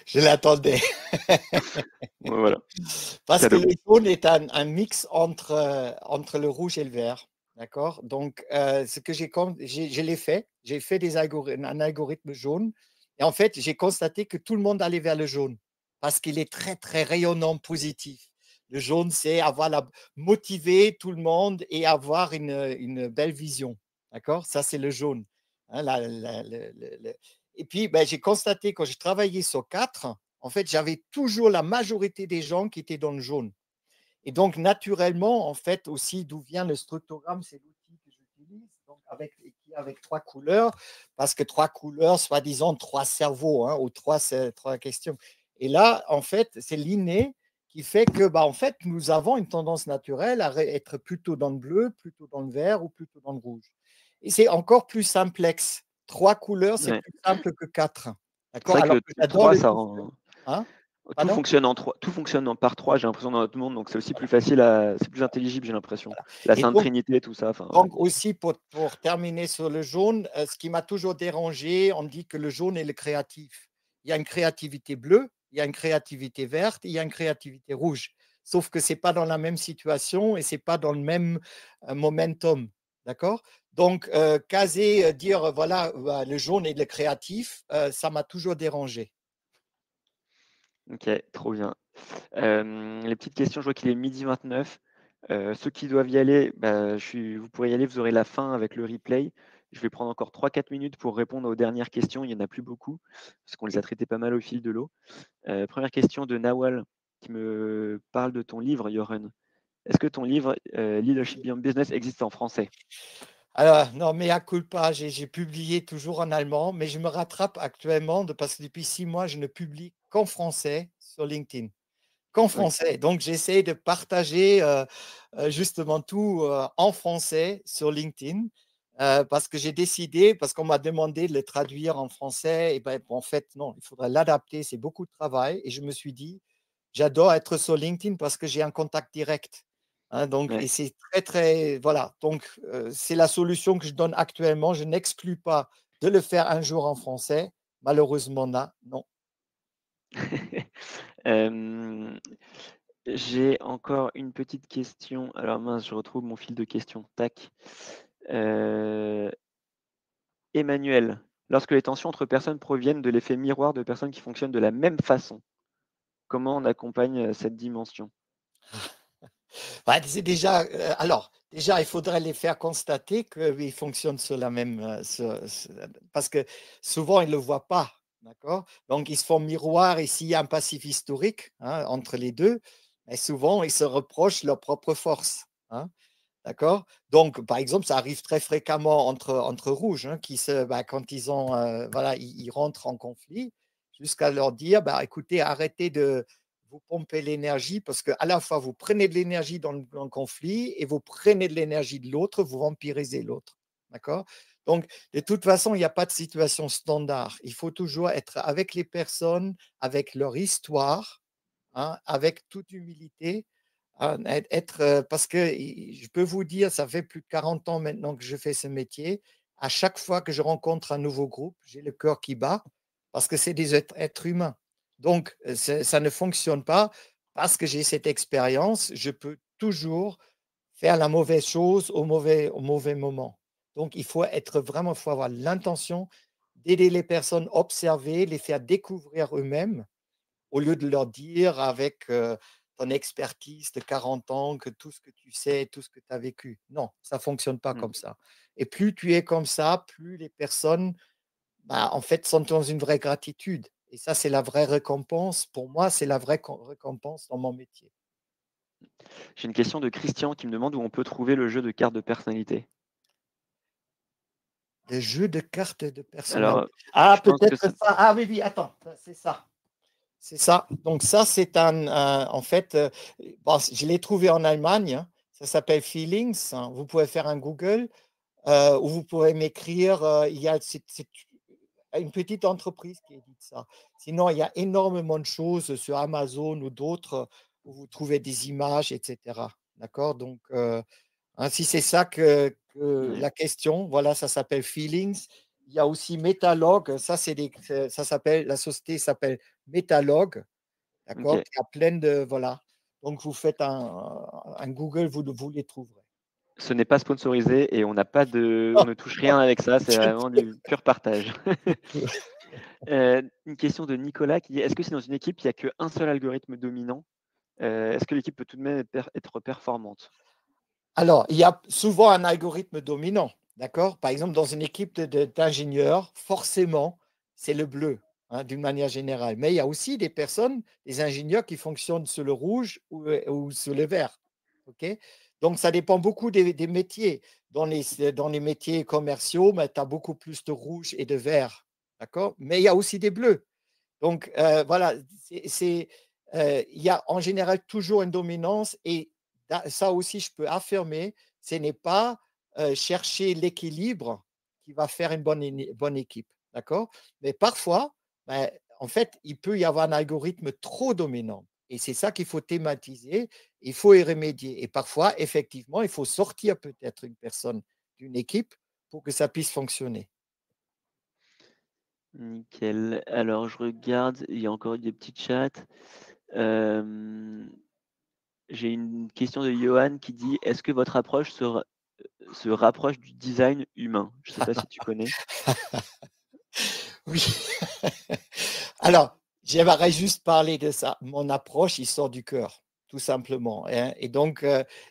je l'attendais. Voilà, Parce que cadeau. le jaune est un mix entre le rouge et le vert. D'accord? Donc, ce que je l'ai fait. J'ai fait un algorithme jaune et en fait, j'ai constaté que tout le monde allait vers le jaune parce qu'il est très, très rayonnant, positif. Le jaune, c'est motiver tout le monde et avoir une belle vision. D'accord? Ça, c'est le jaune. Hein, et puis, ben, j'ai constaté quand je travaillais sur 4, en fait, j'avais toujours la majorité des gens qui étaient dans le jaune. Et donc, naturellement, en fait, aussi, d'où vient le structogramme, c'est l'outil que j'utilise, donc avec 3 couleurs, parce que 3 couleurs, soi-disant 3 cerveaux, hein, ou 3 questions. Et là, en fait, c'est l'inné qui fait que, bah, en fait, nous avons une tendance naturelle à être plutôt dans le bleu, plutôt dans le vert ou plutôt dans le rouge. Et c'est encore plus simplexe. 3 couleurs, c'est Ouais. plus simple que 4. C'est D'accord? vrai que Alors le que j'adore 3 le ça visuel. rend Hein? tout Pardon? fonctionne en 3, tout fonctionne en par 3. J'ai l'impression dans notre monde, donc c'est aussi plus facile à c'est plus intelligible, j'ai l'impression. La Et Sainte Trinité, tout ça, enfin, ouais. donc aussi pour terminer sur le jaune, ce qui m'a toujours dérangé, on dit que le jaune est le créatif. Il y a une créativité bleue, il y a une créativité verte, il y a une créativité rouge. Sauf que c'est pas dans la même situation et c'est pas dans le même, momentum, d'accord? Donc caser, dire, voilà, bah, le jaune est le créatif, ça m'a toujours dérangé. OK, trop bien. Les petites questions, je vois qu'il est 12h29. Ceux qui doivent y aller, bah, vous pourrez y aller, vous aurez la fin avec le replay. Je vais prendre encore 3-4 minutes pour répondre aux dernières questions. Il y en a plus beaucoup, parce qu'on les a traitées pas mal au fil de l'eau. 1re question de Nawal qui me parle de ton livre, Joren. Est-ce que ton livre, Leadership Beyond Business existe en français? Alors, non, mea culpa, j'ai publié toujours en allemand, mais je me rattrape actuellement parce que depuis 6 mois, je ne publie qu'en français sur LinkedIn. Qu'en OK, français. Donc j'essaie de partager, justement tout, en français sur LinkedIn, parce que j'ai décidé parce qu'on m'a demandé de le traduire en français et ben, en fait, non, il faudrait l'adapter, c'est beaucoup de travail et je me suis dit: «J'adore être sur LinkedIn parce que j'ai un contact direct». Hein, donc ouais. et c'est très, très voilà, donc c'est la solution que je donne actuellement. Je n'exclus pas de le faire un jour en français. Malheureusement, là, non. Hem, j'ai encore une petite question. Alors mince, je retrouve mon fil de questions. Tac. Heu, Emmanuel, lorsque les tensions entre personnes proviennent de l'effet miroir de personnes qui fonctionnent de la même façon, comment on accompagne, cette dimension? Bah, c'est déjà, alors, déjà, il faudrait les faire constater qu'ils fonctionnent sur la même, parce que souvent, ils ne le voient pas, d'accord? Donc ils se font miroir et s'il y a un passif historique, hein, entre les 2, et souvent, ils se reprochent leur propre force, hein, d'accord? Donc par exemple, ça arrive très fréquemment entre rouges, hein, quand ils ont, voilà, ils rentrent en conflit jusqu'à leur dire: «Bah, écoutez, arrêtez de vous pomper l'énergie parce qu'à la fois vous prenez de l'énergie dans le conflit et vous prenez de l'énergie de l'autre, vous vampirisez l'autre». D'accord? Donc, de toute façon, il n'y a pas de situation standard. Il faut toujours être avec les personnes, avec leur histoire, hein, avec toute humilité, hein, parce que je peux vous dire, ça fait plus de 40 ans maintenant que je fais ce métier. À chaque fois que je rencontre un nouveau groupe, j'ai le cœur qui bat parce que c'est des êtres humains. Donc, ça ne fonctionne pas parce que j'ai cette expérience. Je peux toujours faire la mauvaise chose au mauvais moment. Donc il faut être vraiment, il faut avoir l'intention d'aider les personnes, observer, les faire découvrir eux-mêmes, au lieu de leur dire avec, ton expertise de 40 ans que tout ce que tu sais, tout ce que tu as vécu. Non, ça fonctionne pas Mmh. comme ça, et plus tu es comme ça, plus les personnes, bah, en fait, sont dans une vraie gratitude, et ça, c'est la vraie récompense. Pour moi, c'est la vraie récompense dans mon métier. J'ai une question de Christian qui me demande où on peut trouver le jeu de cartes de personnalité. Des jeux de cartes de personnalité. Alors, Ah, je pense que peut-être ça ça. Ah oui, oui, attends, c'est ça. C'est ça. Donc ça, c'est en fait, bon, je l'ai trouvé en Allemagne, hein. Ça s'appelle Feelings, hein. Vous pouvez faire un Google, ou vous pourrez m'écrire, il y a c'est une petite entreprise qui édite ça. Sinon, il y a énormément de choses sur Amazon ou d'autres, où vous trouvez des images et cetera. D'accord? Donc, hein, si c'est ça que ouais, la question, voilà, ça s'appelle Feelings. Il y a aussi Metalog, ça c'est ça s'appelle, la société s'appelle Metalog, d'accord? OK. Qui a plein de, voilà. Donc vous faites un Google, vous les trouverez. Ce n'est pas sponsorisé et on ne touche rien avec ça, c'est vraiment du pur partage. Une question de Nicolas qui dit: «Est-ce que si dans une équipe, il y a qu'un seul algorithme dominant, est-ce que l'équipe peut tout de même être performante?» Alors, il y a souvent un algorithme dominant, d'accord? Par exemple, dans une équipe d'ingénieurs, forcément, c'est le bleu, hein, d'une manière générale. Mais il y a aussi des personnes, des ingénieurs qui fonctionnent sur le rouge ou sur le vert, OK? Donc, ça dépend beaucoup des métiers. Dans les métiers commerciaux, bah, tu as beaucoup plus de rouge et de vert, d'accord? Mais il y a aussi des bleus. Donc, voilà, il y a en général toujours une dominance, et ça aussi je peux affirmer, ce n'est pas, chercher l'équilibre qui va faire une bonne équipe, d'accord? Mais parfois, bah, en fait, il peut y avoir un algorithme trop dominant, et c'est ça qu'il faut thématiser, il faut y remédier, et parfois, effectivement, il faut sortir peut-être une personne d'une équipe pour que ça puisse fonctionner. Nickel. Alors je regarde, il y a encore eu des petits chats. Hem, j'ai une question de Johan qui dit: «Est-ce que votre approche se rapproche du design humain?» Je ne sais pas si tu connais? Oui. Alors, j'aimerais juste parler de ça. Mon approche, il sort du cœur, tout simplement, hein, et donc,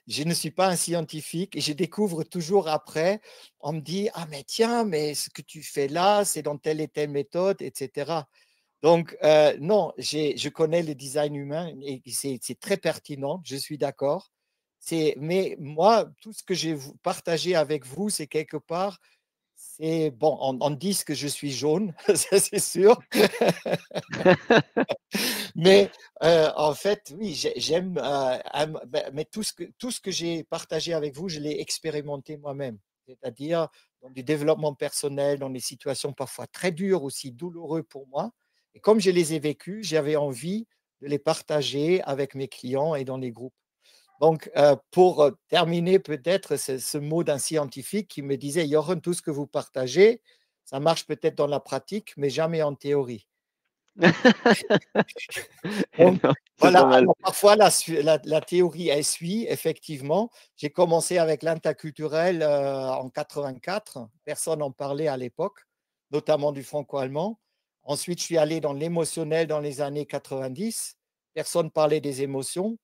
je ne suis pas un scientifique, et je découvre toujours après. On me dit: «Ah mais tiens, mais ce que tu fais là, c'est dans telle et telle méthode» et cetera. Donc, non, je connais le design humain, et c'est très pertinent, je suis d'accord. Mais moi, tout ce que j'ai partagé avec vous, c'est quelque part, c'est bon, on dit que je suis jaune, ça c'est sûr. Mais, en fait, oui, j'aime, mais tout ce que j'ai partagé avec vous, je l'ai expérimenté moi-même. C'est-à-dire dans du développement personnel, dans des situations parfois très dures, aussi douloureux pour moi, et comme je les ai vécues, j'avais envie de les partager avec mes clients et dans les groupes. Donc, pour, terminer peut-être ce mot d'un scientifique qui me disait: «Jochen, tout ce que vous partagez, ça marche peut-être dans la pratique, mais jamais en théorie». Donc Non, c'est voilà, pas mal. alors parfois la théorie, elle suit effectivement. J'ai commencé avec l'interculturel, en 84, personne n'en parlait à l'époque, notamment du franco-allemand. Ensuite, je suis allé dans l'émotionnel dans les années 90, personne parlait des émotions,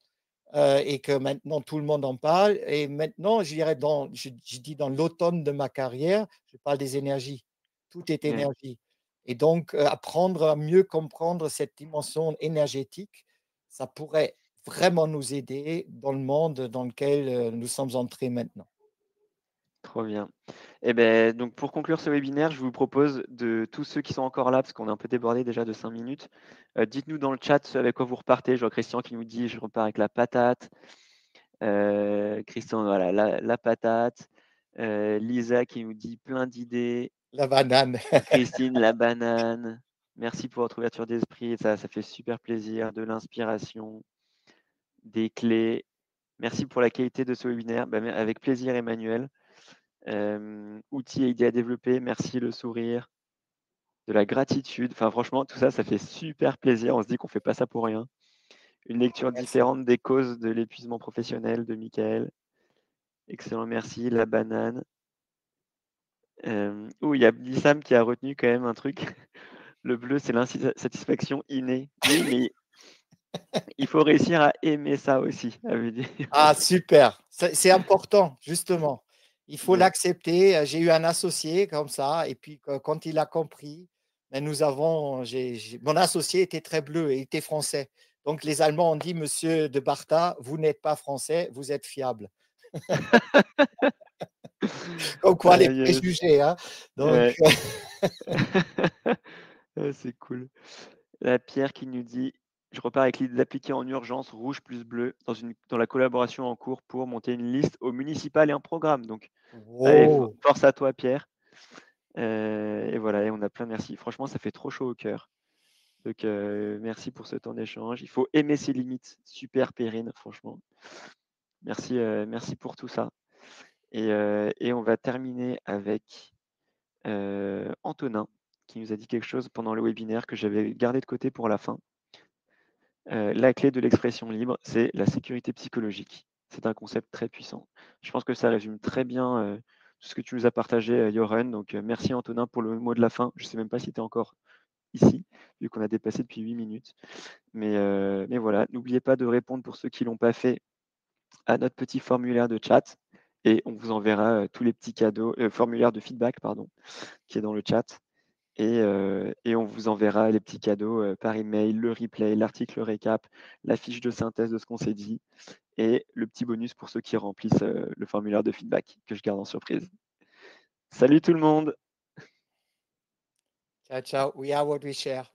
et que maintenant tout le monde en parle, et maintenant je dirais je dis dans l'automne de ma carrière, je parle des énergies. Tout est Ouais, énergie, et donc, apprendre à mieux comprendre cette dimension énergétique, ça pourrait vraiment nous aider dans le monde dans lequel, nous sommes entrés maintenant. trop bien. Et beh, donc pour conclure ce webinaire, je vous propose, de tous ceux qui sont encore là, parce qu'on est un peu débordé déjà de 5 minutes, dites-nous dans le chat ce avec quoi vous repartez. Je vois Christian qui nous dit: «Je repars avec la patate». Christian, voilà, la patate. Lisa qui nous dit: «Plein d'idées». La banane. Christine, la banane. Merci pour votre ouverture d'esprit, ça fait super plaisir, de l'inspiration, des clés. Merci pour la qualité de ce webinaire. Bah, mais avec plaisir Emmanuel. Outils et idées à développer, merci le sourire, de la gratitude. Enfin franchement tout ça, ça fait super plaisir. On se dit qu'on fait pas ça pour rien. Une lecture Merci. différente des causes de l'épuisement professionnel de Michael. Excellent, merci. La banane. Il y a Blissam qui a retenu quand même un truc. Le bleu, c'est l'insatisfaction innée. Oui, mais il faut réussir à aimer ça aussi, à veut dire. Ah super, c'est important justement. Il faut Ouais. l'accepter. J'ai eu un associé comme ça et puis quand il a compris, ben nous avons j'ai mon associé était très bleu et il était français. Donc les Allemands ont dit: «Monsieur de Bartha, vous n'êtes pas français, vous êtes fiable». Comme quoi les Ah yes, préjugés, hein. Donc ouais. Ah, c'est cool. La Pierre qui nous dit: «Je repars avec l'idée d'appliquer en urgence rouge plus bleu dans la collaboration en cours pour monter une liste au municipal et un programme». Donc allez, oh! force à toi Pierre, et voilà et on a plein de merci. Franchement, ça fait trop chaud au cœur. Donc merci pour ce temps d'échange. Il faut aimer ses limites. Super Perrine, franchement. Merci pour tout ça et on va terminer avec, Antonin qui nous a dit quelque chose pendant le webinaire que j'avais gardé de côté pour la fin. La clé de l'expression libre, c'est la sécurité psychologique. C'est un concept très puissant. Je pense que ça résume très bien, tout ce que tu nous as partagé, Joren. Donc, merci Antonin pour le mot de la fin. Je ne sais même pas si tu es encore ici, vu qu'on a dépassé depuis 8 minutes. Mais voilà, n'oubliez pas de répondre pour ceux qui ne l'ont pas fait à notre petit formulaire de chat et on vous enverra, tous les petits cadeaux, formulaire de feedback pardon, qui est dans le chat et on vous enverra les petits cadeaux, par email, le replay, l'article récap, la fiche de synthèse de ce qu'on s'est dit et le petit bonus pour ceux qui remplissent, le formulaire de feedback que je garde en surprise. Salut tout le monde! Ciao, ciao. We are what we share.